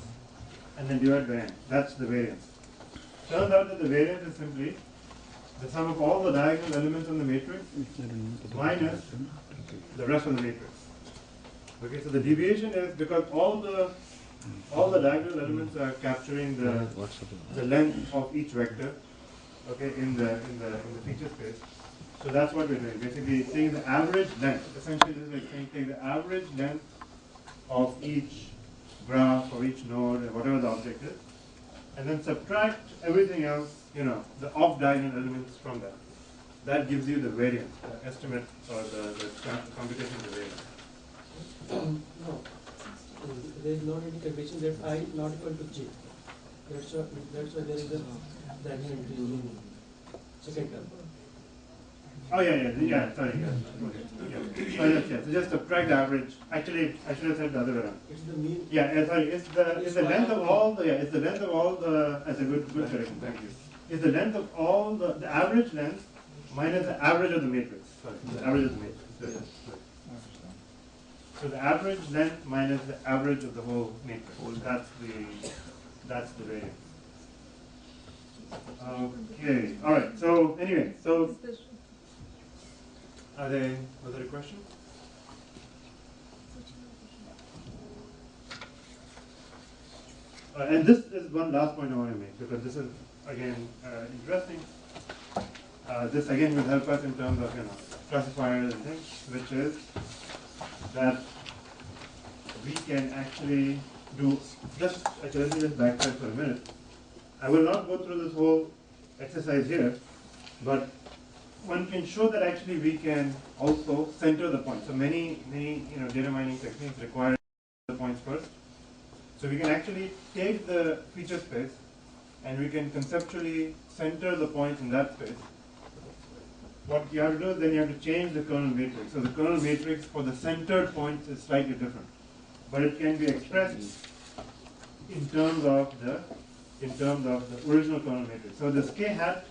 A: and then divide by n. That's the variance. Turns out that the variance is simply the sum of all the diagonal elements in the matrix minus the rest of the matrix. Okay, so the deviation is because all the diagonal elements are capturing the length of each vector, okay, in the feature space. So that's what we're doing. Basically, taking the average length. Essentially, this is like saying take the average length of each graph or each node or whatever the object is, and then subtract everything else, the off-diagonal elements from that. That gives you the variance, the estimate, or the computation of the variance.
B: No, there is not any condition that I is not equal to j. That's why there is a diagonal entry in second term.
A: Oh yeah, sorry, okay. Yeah. So just subtract the average. Actually, I should have said the other way around.
B: It's the mean.
A: Yeah, sorry. It's the length of all the. It's the length of all the. That's a good correction. Thank you. It's the length of all the average length minus the average of the matrix. Sorry, the average of the matrix. Good. So the average length minus the average of the whole matrix. That's the variance. Okay, alright, so anyway, so are there other questions? And this is one last point I want to make, because this is again interesting. This again will help us in terms of classifiers and things, which is that we can actually do actually let me just backtrack for a minute. I will not go through this whole exercise here, but one can show that actually we can also center the point. So many data mining techniques require the points first. So we can actually take the feature space and we can conceptually center the points in that space. What you have to do is then you have to change the kernel matrix. So the kernel matrix for the centered points is slightly different, but it can be expressed in terms of the original kernel matrix. So this k hat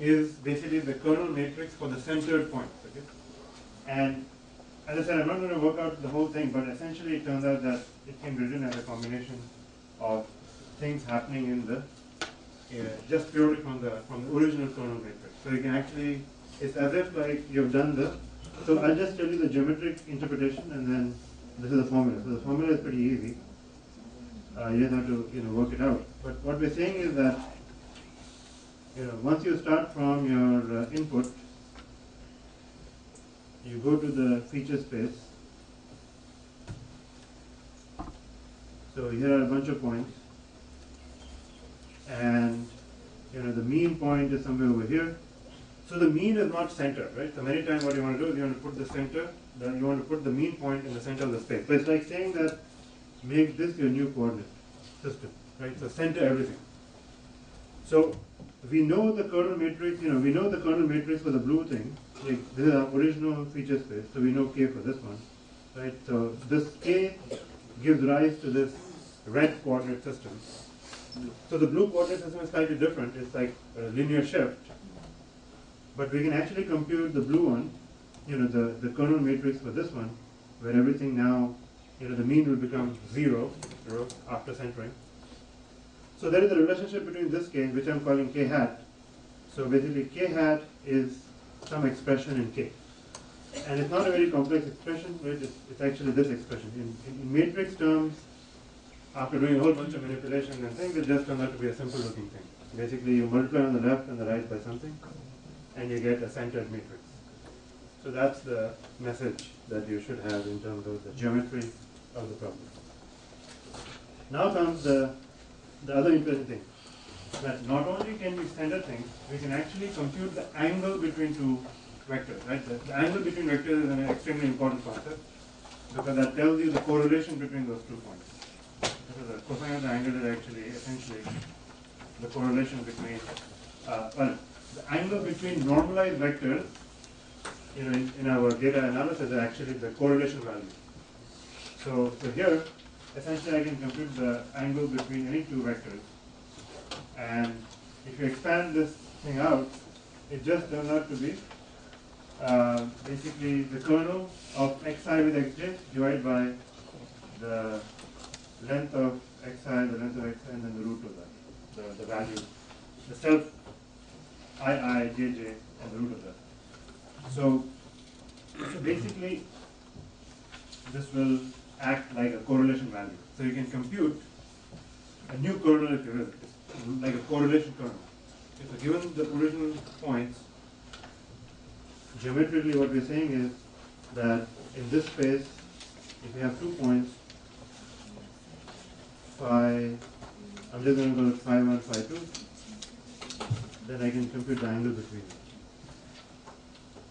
A: is basically the kernel matrix for the centered points. Okay? And as I said, I'm not going to work out the whole thing, but essentially it turns out that it can be written as a combination of things happening in the just purely from the original kernel matrix. So you can actually, it's as if like you've done so I'll just tell you the geometric interpretation, and then this is the formula. So the formula is pretty easy. You just have to work it out. But what we're saying is that once you start from your input, you go to the feature space. So here are a bunch of points, and the mean point is somewhere over here. So the mean is not centered, right? So many times what you want to do is you want to put the center, then you want to put the mean point in the center of the space. So it's like saying that make this your new coordinate system, right? So center everything. So we know the kernel matrix, we know the kernel matrix for the blue thing. Like this is our original feature space, so we know k for this one, right? So this k gives rise to this red coordinate system. So the blue coordinate system is slightly different. It's like a linear shift. But we can actually compute the blue one, the kernel matrix for this one, where everything now, the mean will become 0 after centering. So there is a relationship between this k, which I'm calling k hat. So basically k hat is some expression in k. And it's not a very complex expression, right? It's actually this expression. In matrix terms, after doing a whole bunch of manipulation and things, it just turns out to be a simple looking thing. Basically you multiply on the left and the right by something, and you get a centered matrix. So that's the message that you should have in terms of the geometry of the problem. Now comes the other interesting thing, that not only can we center things, we can actually compute the angle between two vectors, right? The angle between vectors is an extremely important concept, because that tells you the correlation between those 2 points. So the cosine of the angle is actually essentially the correlation between, the angle between normalized vectors, in our data analysis is actually the correlation value. So here, essentially I can compute the angle between any 2 vectors, and if you expand this thing out, it just turns out to be basically the kernel of xi with xj divided by the length of xi, the length of xi, and then the root of that, the value, the self ii, jj, and the root of that. So basically, this will act like a correlation value. So you can compute a new kernel, if you will. It's like a correlation kernel. Okay, so given the original points, geometrically what we're saying is that in this space, if we have 2 points, phi, I'm just going to go with phi 1, phi 2, then I can compute the angle between them.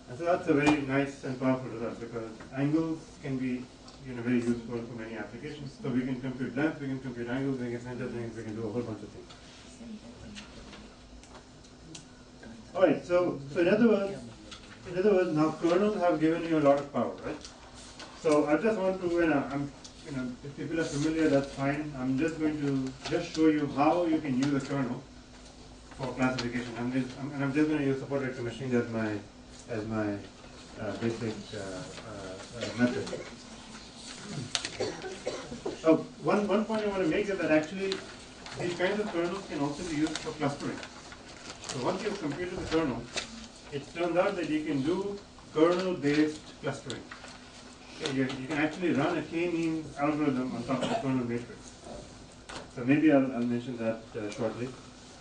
A: And so that's a very nice and powerful result, because angles can be very useful for many applications. So we can compute length, we can compute angles, we can center things, we can do a whole bunch of things. Alright, so in other words, now kernels have given you a lot of power, right? So I just want to, if people are familiar, that's fine. I'm just going to show you how you can use a kernel for classification. I'm just going to use support vector machine as my basic method. One point I want to make is that actually these kinds of kernels can also be used for clustering. So once you've computed the kernel, it turns out that you can do kernel-based clustering. Okay, you can actually run a k-means algorithm on top of the kernel matrix. So maybe I'll mention that shortly,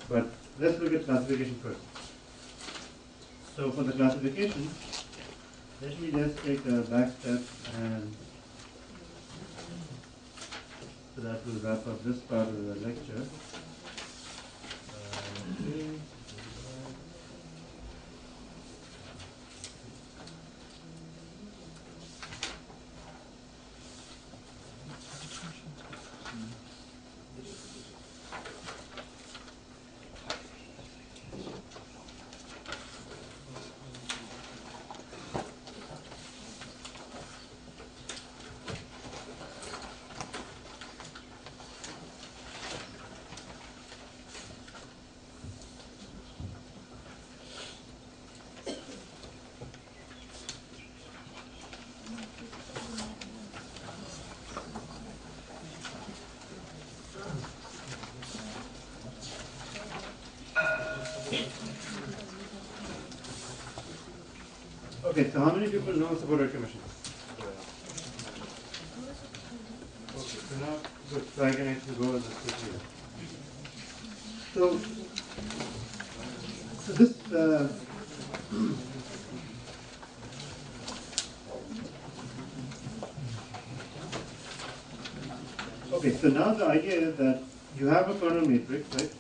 A: but let's look at classification first. So for the classification, let me just take a back step, and so that will wrap up this part of the lecture. Okay, so how many people know support machines? Okay, so now, good, so I can actually go over this quickly. So this, okay, so now the idea is that you have a kernel matrix, right?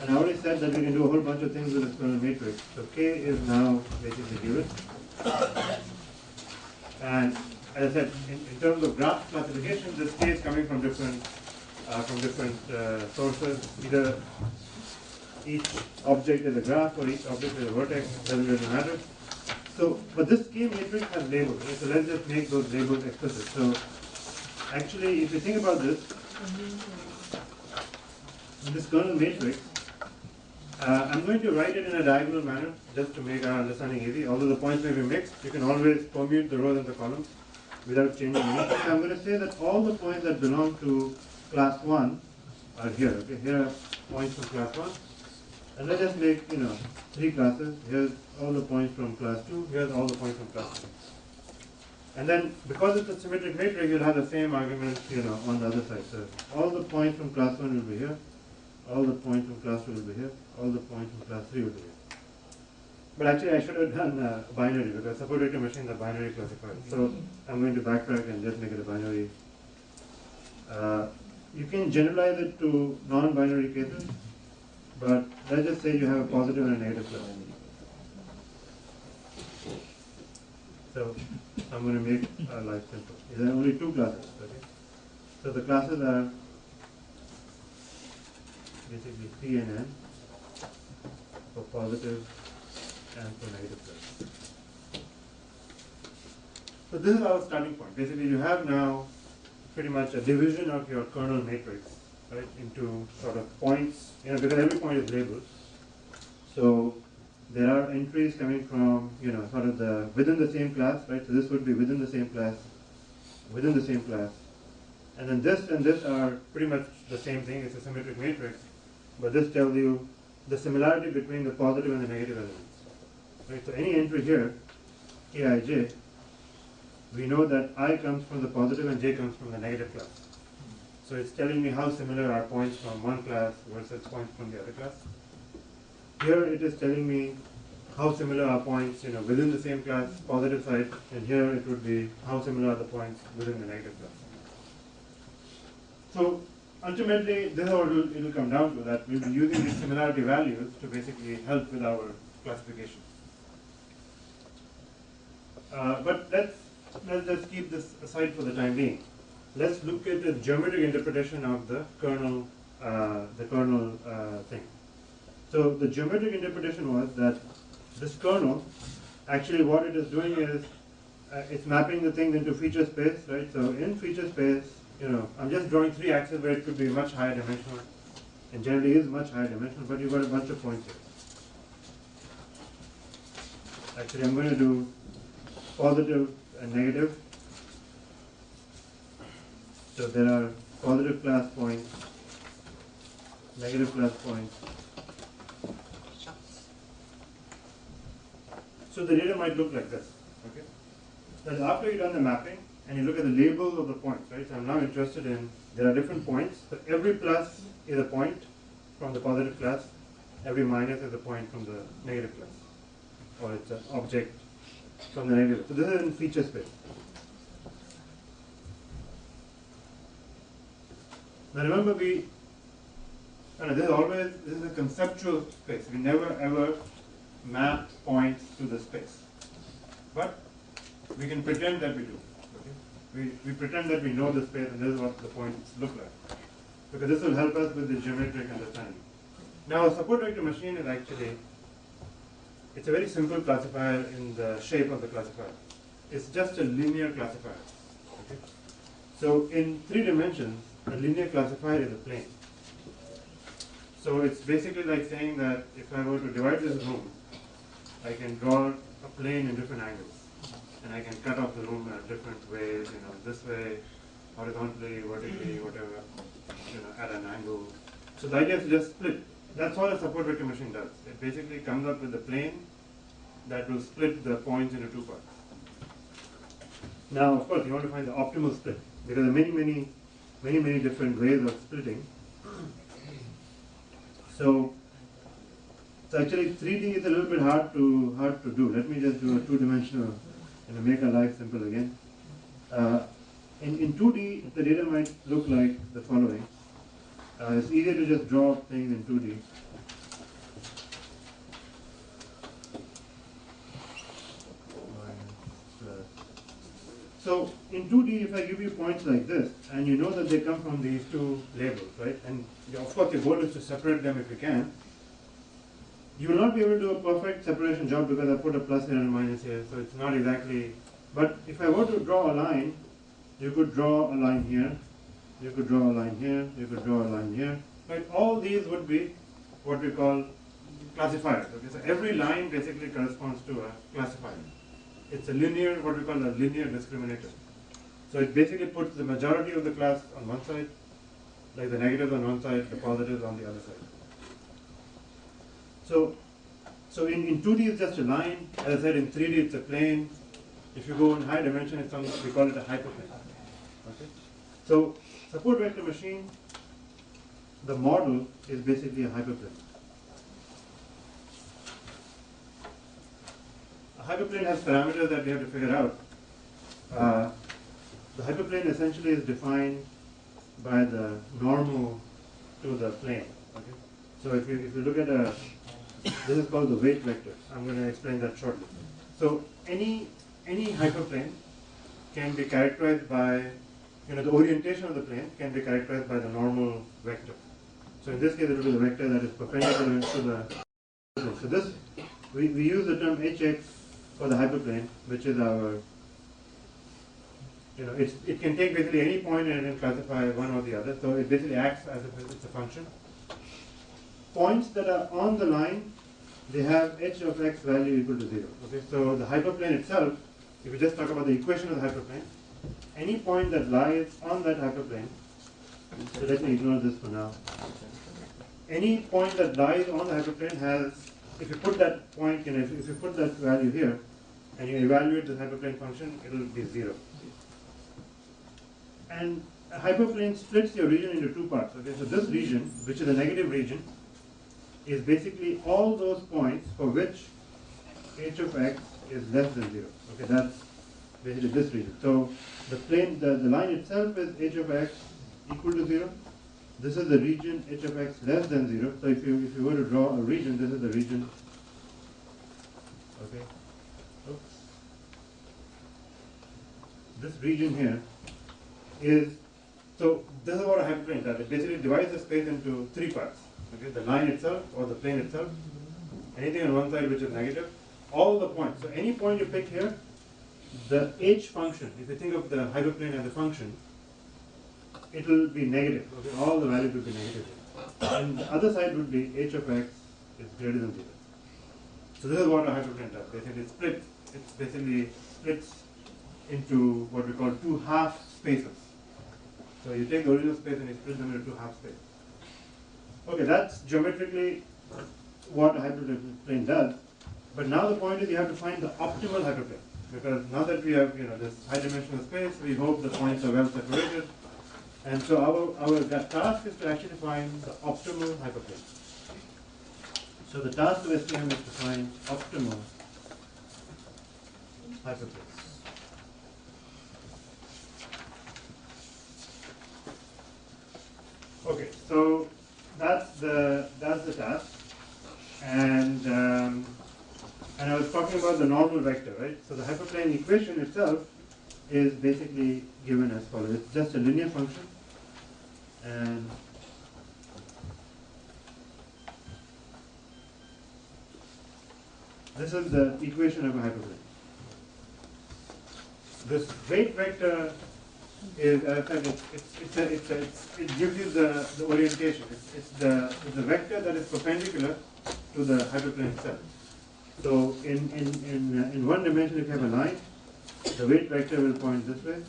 A: And I already said that we can do a whole bunch of things with this kernel matrix. So K is now basically given. And as I said, in terms of graph classification, this K is coming from different sources. Either each object is a graph or each object is a vertex, doesn't really matter. So, but this K matrix has labels, right? So let's just make those labels explicit. So actually, if you think about this, in this kernel matrix, I'm going to write it in a diagonal manner just to make our understanding easy. Although the points may be mixed, you can always commute the rows and the columns without changing anything. So I'm going to say that all the points that belong to class 1 are here. Okay, here are points from class 1. And let's just make, 3 classes. Here's all the points from class 2. Here's all the points from class 3. And then, because it's a symmetric matrix, you'll have the same argument, on the other side. So all the points from class 1 will be here. All the points from class 2 will be here. All the points from class 3 will be here. But actually, I should have done binary, because support vector machines are binary classified. So I'm going to backtrack and just make it a binary. You can generalize it to non-binary cases, but let's just say you have a positive and a negative class. So I'm going to make our life simple. There are only 2 classes. Okay? So the classes are basically P and N for positive and for negative class. So this is our starting point. Basically, you have now pretty much a division of your kernel matrix, right, into sort of points, because every point is labeled. So there are entries coming from, sort of the within the same class, right? So this would be within the same class, within the same class. And then this and this are pretty much the same thing. It's a symmetric matrix. But this tells you the similarity between the positive and the negative elements. Right? So any entry here, Kij, we know that I comes from the positive and j comes from the negative class. So it's telling me how similar are points from one class versus points from the other class. Here it is telling me how similar are points within the same class, positive side, and here it would be how similar are the points within the negative class. So ultimately, this is what it will come down to, that we'll be using these similarity values to basically help with our classification. But let's just keep this aside for the time being. Let's look at the geometric interpretation of the kernel thing. So the geometric interpretation was that this kernel, actually what it is doing is, it's mapping the things into feature space, right? So in feature space, I'm just drawing 3 axes where it could be much higher dimensional, and generally is much higher dimensional, but you've got a bunch of points here. Actually, I'm going to do positive and negative. So there are positive class points, negative class points, So the data might look like this. Okay. Then after you've done the mapping and you look at the labels of the points, right? So I'm now interested in, there are different points. So every plus is a point from the positive class. Every minus is a point from the negative class. Or it's an object from the negative. So this is in feature space. Now remember this is a conceptual space. We never ever map points to the space. But we can pretend that we do. Okay? We pretend that we know the space and this is what the points look like. Because this will help us with the geometric understanding. Now a support vector machine is actually, it's a very simple classifier in the shape of the classifier. It's just a linear classifier. Okay? So in 3 dimensions, a linear classifier is a plane. So it's basically like saying that if I were to divide this room, I can draw a plane in different angles. And I can cut off the room in different ways, this way, horizontally, vertically, whatever, at an angle. So the idea is to just split. That's what a support vector machine does. It basically comes up with a plane that will split the points into 2 parts. Now, of course, you want to find the optimal split because there are many different ways of splitting. So actually 3D is a little bit hard to do. Let me just do a 2-dimensional and make our life simple again. In 2D, the data might look like the following. It's easier to just draw things in 2D. So in 2D, if I give you points like this, and you know that they come from these 2 labels, right? And of course, the goal is to separate them if you can. You will not be able to do a perfect separation job because I put a plus here and a minus here, so it's not exactly. But if I were to draw a line, you could draw a line here, you could draw a line here, you could draw a line here. Right? All these would be what we call classifiers. Okay? So every line basically corresponds to a classifier. It's a linear, what we call a linear discriminator. So it basically puts the majority of the class on one side, like the negatives on one side, the positives on the other side. So in 2D it's just a line. As I said, in 3D it's a plane. If you go in high dimension, it's something we call it a hyperplane. Okay. So support vector machine, the model is basically a hyperplane. A hyperplane has parameters that we have to figure out. The hyperplane essentially is defined by the normal to the plane. Okay. So if you look at this is called the weight vector. I'm going to explain that shortly. So any hyperplane can be characterized by, the orientation of the plane can be characterized by the normal vector. So in this case, it will be the vector that is perpendicular to the. So this we use the term hx for the hyperplane, which is our. It can take basically any point and it can classify one or the other. So it basically acts as if it's a function. Points that are on the line, they have h of x value equal to 0. Okay, so the hyperplane itself, if we just talk about the equation of the hyperplane, any point that lies on that hyperplane, so let me ignore this for now. Any point that lies on the hyperplane has, if you put that point, if you put that value here, and you evaluate the hyperplane function, it will be 0. And a hyperplane splits your region into 2 parts. Okay, so this region, which is a negative region, is basically all those points for which h of x is less than 0. Okay, that's basically this region. So the plane, the line itself is h of x equal to 0. This is the region h of x less than 0. So if you were to draw a region, this is the region. Okay. Oops. This region here is, so this is what a hyperplane does. It basically divides the space into 3 parts. Okay, the line itself or the plane itself, anything on one side which is negative, all the points. So any point you pick here, the h function, if you think of the hyperplane as a function, it will be negative. Okay, all the values will be negative. And the other side would be h of x is greater than 0. So this is what a hyperplane does. Basically it basically splits into what we call 2 half spaces. So you take the original space and you split them into 2 half spaces. Okay, that's geometrically what a hyperplane does. But now the point is you have to find the optimal hyperplane. Because now that we have this high dimensional space, we hope the points are well separated. And so our task is to actually find the optimal hyperplane. So the task of STM is to find optimal hyperplanes. Okay, so that's the task, and I was talking about the normal vector, right? So the hyperplane equation itself is basically given as follows. It's just a linear function, and this is the equation of a hyperplane. This weight vector is, it gives you the orientation. It's the vector that is perpendicular to the hyperplane itself. So in one dimension, if you have a line, the weight vector will point this way.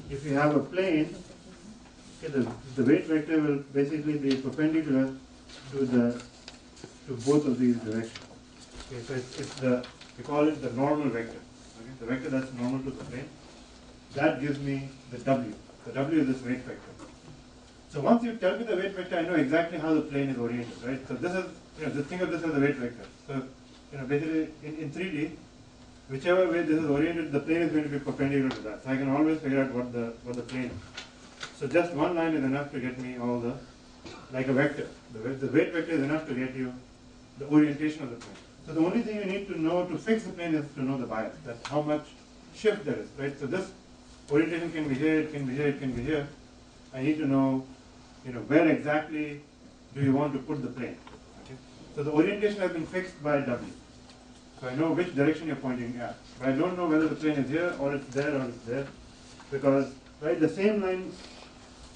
A: If you have a plane, okay, the weight vector will basically be perpendicular to both of these directions. Okay, so we call it the normal vector. Okay, the vector that's normal to the plane. That gives me the W. The W is this weight vector. So once you tell me the weight vector, I know exactly how the plane is oriented, right? So this is, just think of this as the weight vector. So, basically in 3D, whichever way this is oriented, the plane is going to be perpendicular to that. So I can always figure out what the plane is. So just one line is enough to get me all like a vector. The weight vector is enough to get you the orientation of the plane. So the only thing you need to know to fix the plane is to know the bias. That's how much shift there is, right? So this orientation can be here, it can be here, it can be here. I need to know, where exactly do you want to put the plane. Okay? So the orientation has been fixed by W. So I know which direction you're pointing at. But I don't know whether the plane is here or it's there or it's there. Because, right, the same line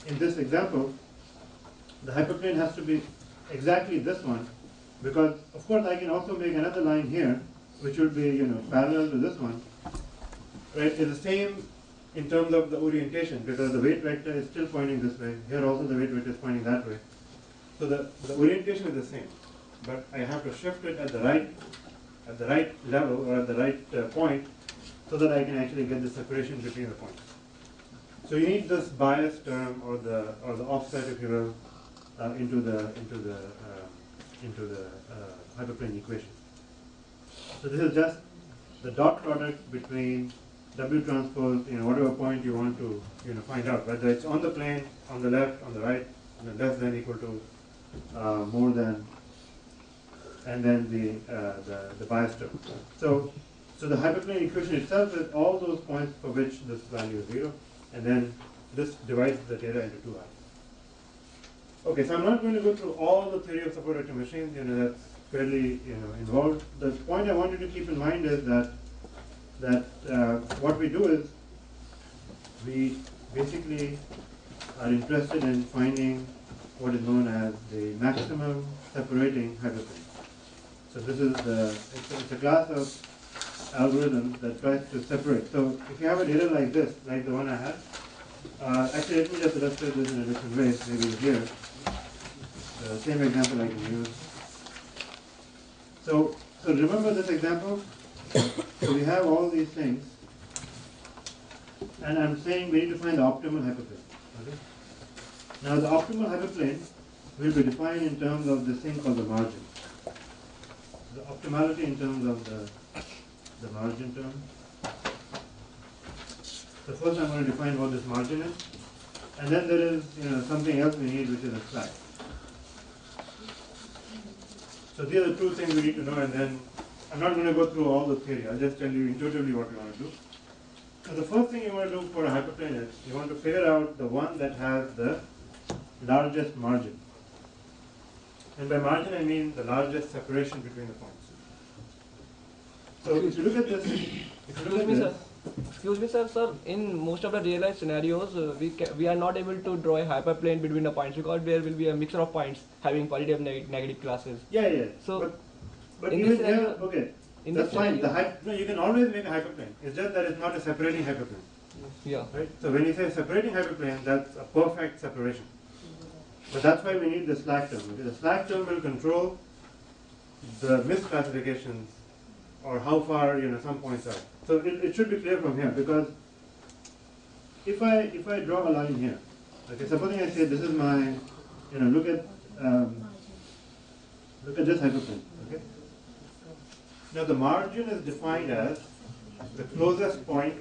A: in this example, the hyperplane has to be exactly this one. Because, of course, I can also make another line here, which will be, parallel to this one. Right, it's the same in terms of the orientation, because the weight vector is still pointing this way. Here also the weight vector is pointing that way. So the orientation is the same, but I have to shift it at the right level or at the right point, so that I can actually get the separation between the points. So you need this bias term or the offset, if you will, into the hyperplane equation. So this is just the dot product between W transpose, whatever point you want to find out, whether it's on the plane, on the left, on the right, less than equal to, more than, and then the bias term. So the hyperplane equation itself is all those points for which this value is 0, and then this divides the data into 2 halves. Okay, so I'm not going to go through all the theory of support vector machines. That's fairly involved. The point I wanted to keep in mind is that what we do is we basically are interested in finding what is known as the maximum separating hyperplane. So this is it's a class of algorithms that tries to separate. So if you have a data like this, like the one I had, actually let me just illustrate this in a different way, maybe here. The same example I can use. So remember this example? So we have all these things, and I'm saying we need to find the optimal hyperplane. Okay? Now the optimal hyperplane will be defined in terms of this thing called the margin. The optimality in terms of the margin term. So first I'm going to define what this margin is, and then there is something else we need, which is a slack. So these are the two things we need to know, and then I'm not going to go through all the theory. I'll just tell you intuitively what we want to do. So the first thing you want to do for a hyperplane is you want to figure out the one that has the largest margin. And by margin I mean the largest separation between the points. So if you look at this,
D: Excuse me, sir. In most of the real life scenarios, we are not able to draw a hyperplane between the points because there will be a mixture of points having positive and negative classes.
A: Yeah.
D: So,
A: but
D: in
A: even
D: this scenario,
A: here, okay,
D: in
A: that's
D: this
A: fine.
D: scenario,
A: No, you can always make a hyperplane. It's just that it's not a separating hyperplane.
D: yeah.
A: Right? So when you say separating hyperplane, that's a perfect separation. But that's why we need the slack term. Okay? The slack term will control the misclassifications or how far some points are. So it should be clear from here, because if I draw a line here, okay, supposing I say this is my, look at this hyperplane, okay. Now the margin is defined as the closest point,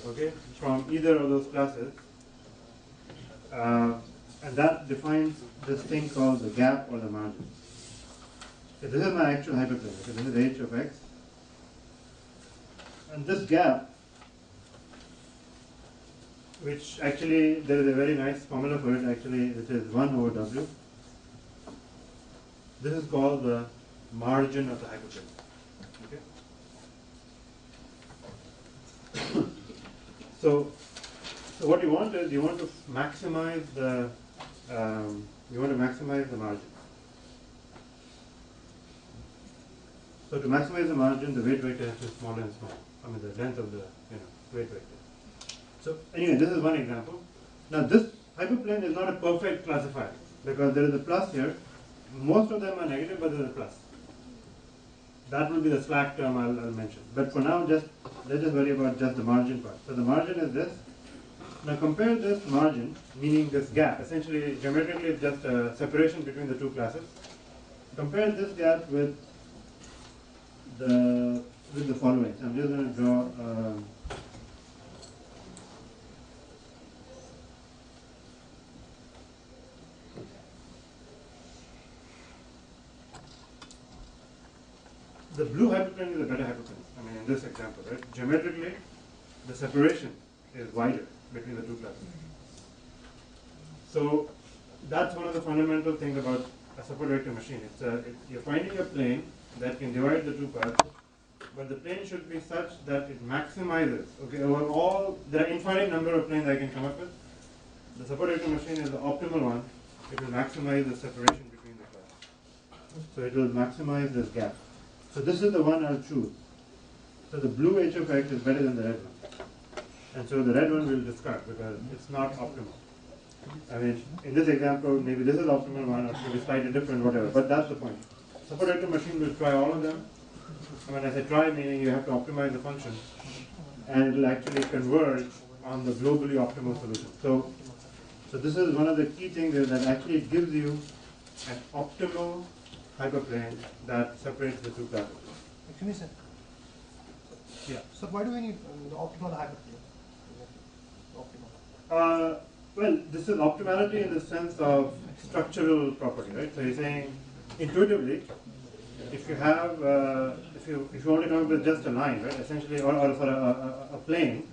A: okay, from either of those classes, and that defines this thing called the gap or the margin. So this is my actual hyperplane, okay, this is h of x, and this gap, which actually there is a very nice formula for it actually, which is 1 over w. This is called the margin of the hyperplane. Okay. So what you want is you want to maximize the margin. So to maximize the margin, the weight vector has to be smaller and smaller. I mean the length of the weight vector. So anyway, this is one example. Now this hyperplane is not a perfect classifier because there is a plus here. Most of them are negative, but there is a plus. That will be the slack term I'll mention. But for now, let's just worry about just the margin part. So the margin is this. Now compare this margin, meaning this gap. Essentially, geometrically, it's just a separation between the two classes. Compare this gap with the following. So I'm just going to draw. The blue hyperplane is a better hyperplane. I mean, in this example, right? Geometrically, the separation is wider between the two classes. So that's one of the fundamental things about a support vector machine. You're finding a plane that can divide the two parts, but the plane should be such that it maximizes. Okay, over there are infinite number of planes I can come up with. The support vector machine is the optimal one. It will maximize the separation between the classes. So it will maximize this gap. So this is the one I'll choose. So the blue h of x is better than the red one. And so the red one will discard because it's not optimal. I mean, in this example, maybe this is the optimal one or it will be slightly different, whatever. But that's the point. Support vector machine will try all of them. And when I say try, meaning you have to optimize the function. And it will actually converge on the globally optimal solution. So this is one of the key things is that actually it gives you an optimal hyperplane that separates the two classes.
E: Excuse me, sir.
A: Yeah.
E: So why do we need the optimal hyperplane? Optimal.
A: Well, this is optimality in the sense of structural property, right? So you're saying intuitively, if you have, if you want to come up with just a line, right? Essentially, or for a plane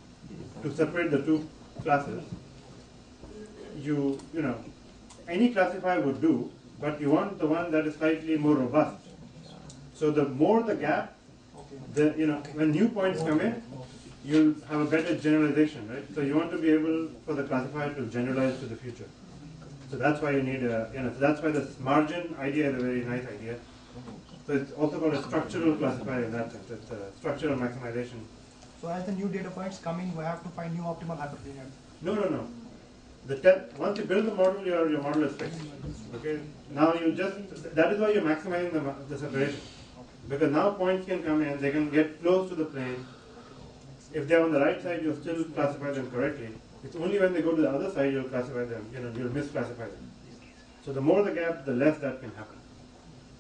A: to separate the two classes, any classifier would do. But you want the one that is slightly more robust. So the more the gap, when new points come in, you'll have a better generalization, right? So you want to be able for the classifier to generalize to the future. So that's why you need so that's why this margin idea is a very nice idea. So it's also called a structural classifier in that sense. It's a structural maximization.
E: So as the new data points come in, we have to find new optimal hyperplane.
A: No. Once you build the model, your model is fixed. Okay. Now that is why you're maximizing the separation. Because now points can come in, they can get close to the plane. If they're on the right side, you'll still classify them correctly. It's only when they go to the other side, you'll classify them, you'll misclassify them. So the more the gap, the less that can happen.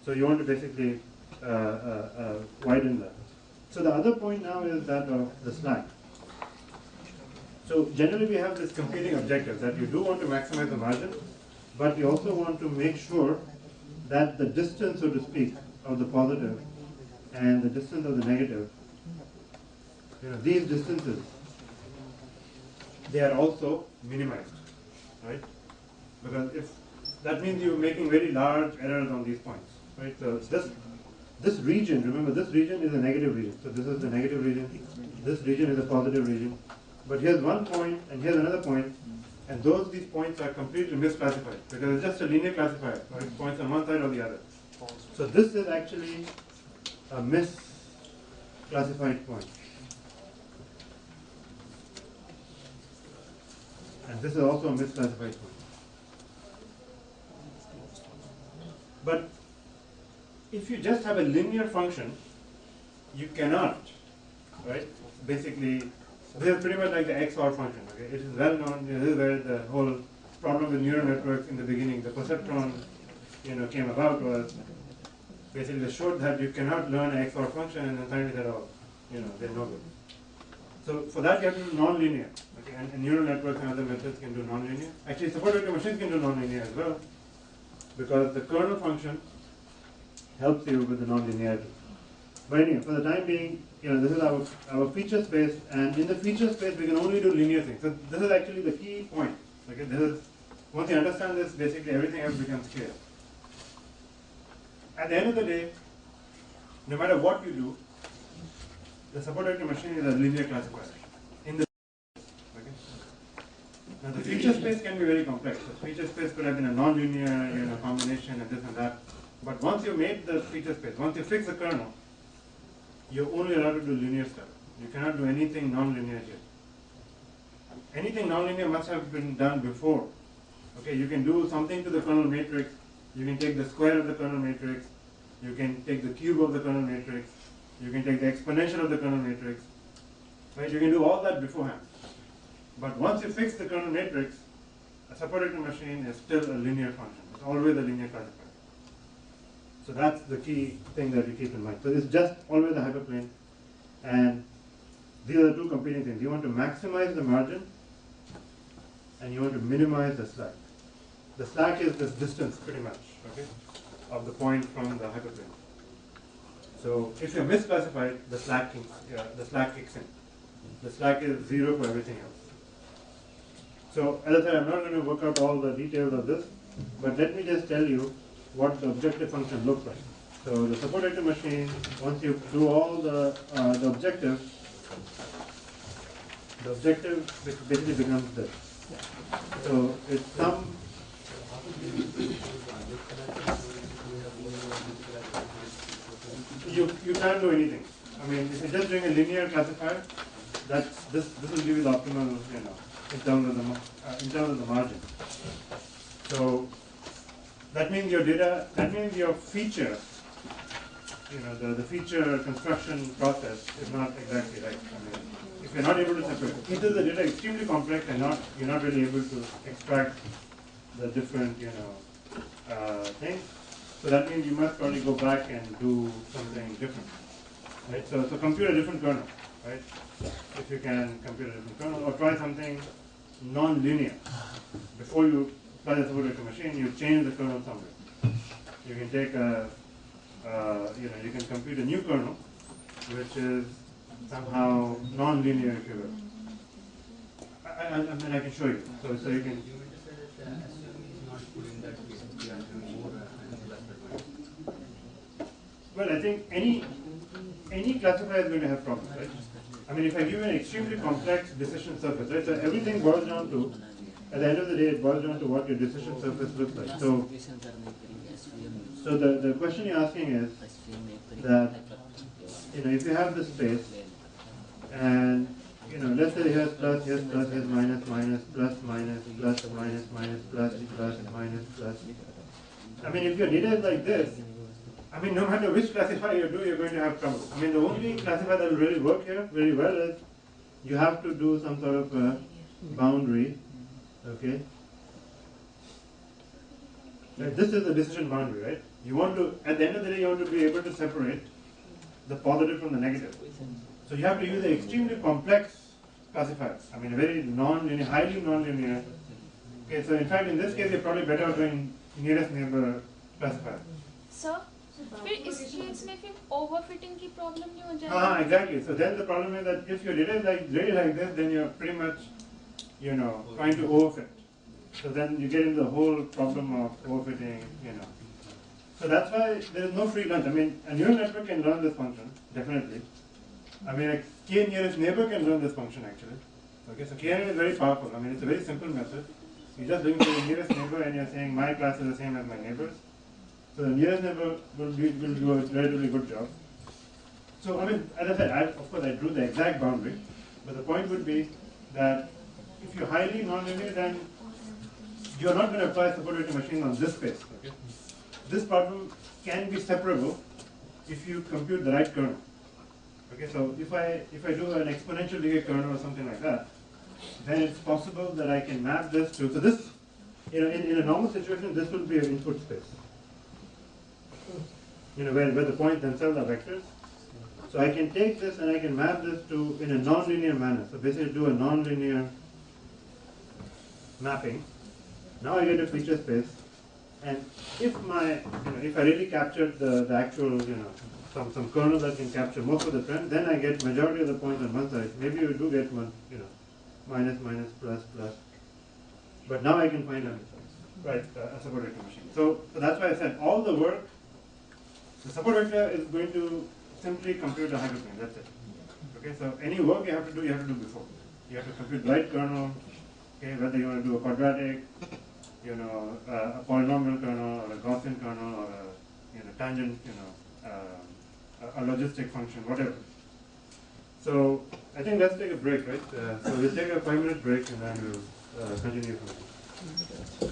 A: So you want to basically widen that. So the other point now is that of the slack. So generally we have this competing objective that you do want to maximize the margin, but you also want to make sure that the distance, so to speak, of the positive and the distance of the negative, these distances, they are also minimized, right? Because if that means you're making very large errors on these points, right? So this region, remember this region is a negative region. So this is the negative region, this region is a positive region. But here's one point and here's another point, and these points are completely misclassified because it's just a linear classifier, right? Points on one side or the other. So this is actually a misclassified point. And this is also a misclassified point. But if you just have a linear function, you cannot, right? Basically, this is pretty much like the XOR function. Okay, it is well known. This is where the whole problem with neural networks in the beginning, the perceptron, came about, was basically they showed that you cannot learn an XOR function and then finally said, oh, they're no good. So for that you have to do non-linear. Okay, and neural networks and other methods can do non-linear. Actually, support vector machines can do non-linear as well, because the kernel function helps you with the non-linearity. But anyway, for the time being, this is our feature space, and in the feature space we can only do linear things. So this is actually the key point. Okay, once you understand this, basically everything else becomes clear. At the end of the day, no matter what you do, the support vector machine is a linear classifier. In the okay. Now the feature space can be very complex. The feature space could have been a non-linear combination and this and that. But once you made the feature space, once you fix the kernel, you're only allowed to do linear stuff. You cannot do anything non-linear here. Anything non-linear must have been done before. Okay, you can do something to the kernel matrix. You can take the square of the kernel matrix. You can take the cube of the kernel matrix. You can take the exponential of the kernel matrix. Right? You can do all that beforehand. But once you fix the kernel matrix, a support vector machine is still a linear function. It's always a linear classifier. So that's the key thing that you keep in mind. So it's just always a hyperplane. And these are the two competing things. You want to maximize the margin and you want to minimize the slack. The slack is this distance pretty much, okay, of the point from the hyperplane. So if you're misclassified, the slack kicks in. The slack is 0 for everything else. So as I said, I'm not going to work out all the details of this, but let me just tell you what the objective function looks like. So the support vector machine, once you do all the objective basically becomes this. So it's some you can't do anything. I mean, if you're just doing a linear classifier, this will give you the optimal, in terms of the margin. So that means your feature, the feature construction process is not exactly right. I mean, if you're not able to separate, either the data is extremely complex and you're not really able to extract the different, things. So that means you must probably go back and do something different, right? So compute a different kernel, right? If you can compute a different kernel, or try something non-linear. Before you apply the support vector machine, you change the kernel somewhere. You can take you can compute a new kernel, which is somehow non-linear, if you will. I can show you. So you can. Well, I think any classifier is going to have problems, right? I mean, if I give you an extremely complex decision surface, right? So everything boils down to, at the end of the day, it boils down to what your decision surface looks like. So the question you're asking is that, if you have this space, and let's say here's plus, here's minus, minus, plus, minus, plus, minus, minus, plus, plus, minus, plus. I mean, if your data is like this, I mean, no matter which classifier you do, you're going to have trouble. I mean, the only classifier that will really work here very well is you have to do some sort of a boundary, okay? This is the decision boundary, right? You want to, at the end of the day, you want to be able to separate the positive from the negative. So you have to use an extremely complex classifier. I mean, a very non-linear, highly non-linear. Okay, so in fact, in this case, you're probably better doing nearest neighbor classifier.
F: Sir, फिर इस case में फिर overfitting की problem नहीं हो जाएगी?
A: हाँ, exactly. So then the problem is that if your data is really like this, then you're pretty much, trying to overfit. So then you get into the whole problem of overfitting, So that's why there is no free lunch. I mean, a neural network can learn this function, definitely. I mean, a k nearest neighbor can learn this function actually. Okay, so KNN is very powerful. I mean, it's a very simple method. You're just looking for the nearest neighbor and you're saying my class is the same as my neighbor's. So the nearest neighbor will do a relatively good job. So I mean, as I said, of course I drew the exact boundary, but the point would be that if you're highly nonlinear, then you're not going to apply support vector machine on this space. Okay? This problem can be separable if you compute the right kernel. Okay, so if I do an exponential decay kernel or something like that, then it's possible that I can map this to, so this, in a normal situation, this would be an input space. Where the points themselves are vectors. So I can take this and I can map this to in a nonlinear manner. So basically do a nonlinear mapping. Now I get a feature space, and if if I really captured the actual, some kernel that can capture most of the trend, then I get majority of the points on one side. Maybe you do get one, minus, minus, plus, plus. But now I can find a support vector machine. So that's why I said all the work, the support vector is going to simply compute a hyperplane. That's it. Okay, so any work you have to do before. You have to compute the right kernel. Okay, whether you want to do a quadratic, a polynomial kernel or a Gaussian kernel or a tangent, a logistic function, whatever. So I think let's take a break, right? So we'll take a 5-minute break and then we'll continue from there.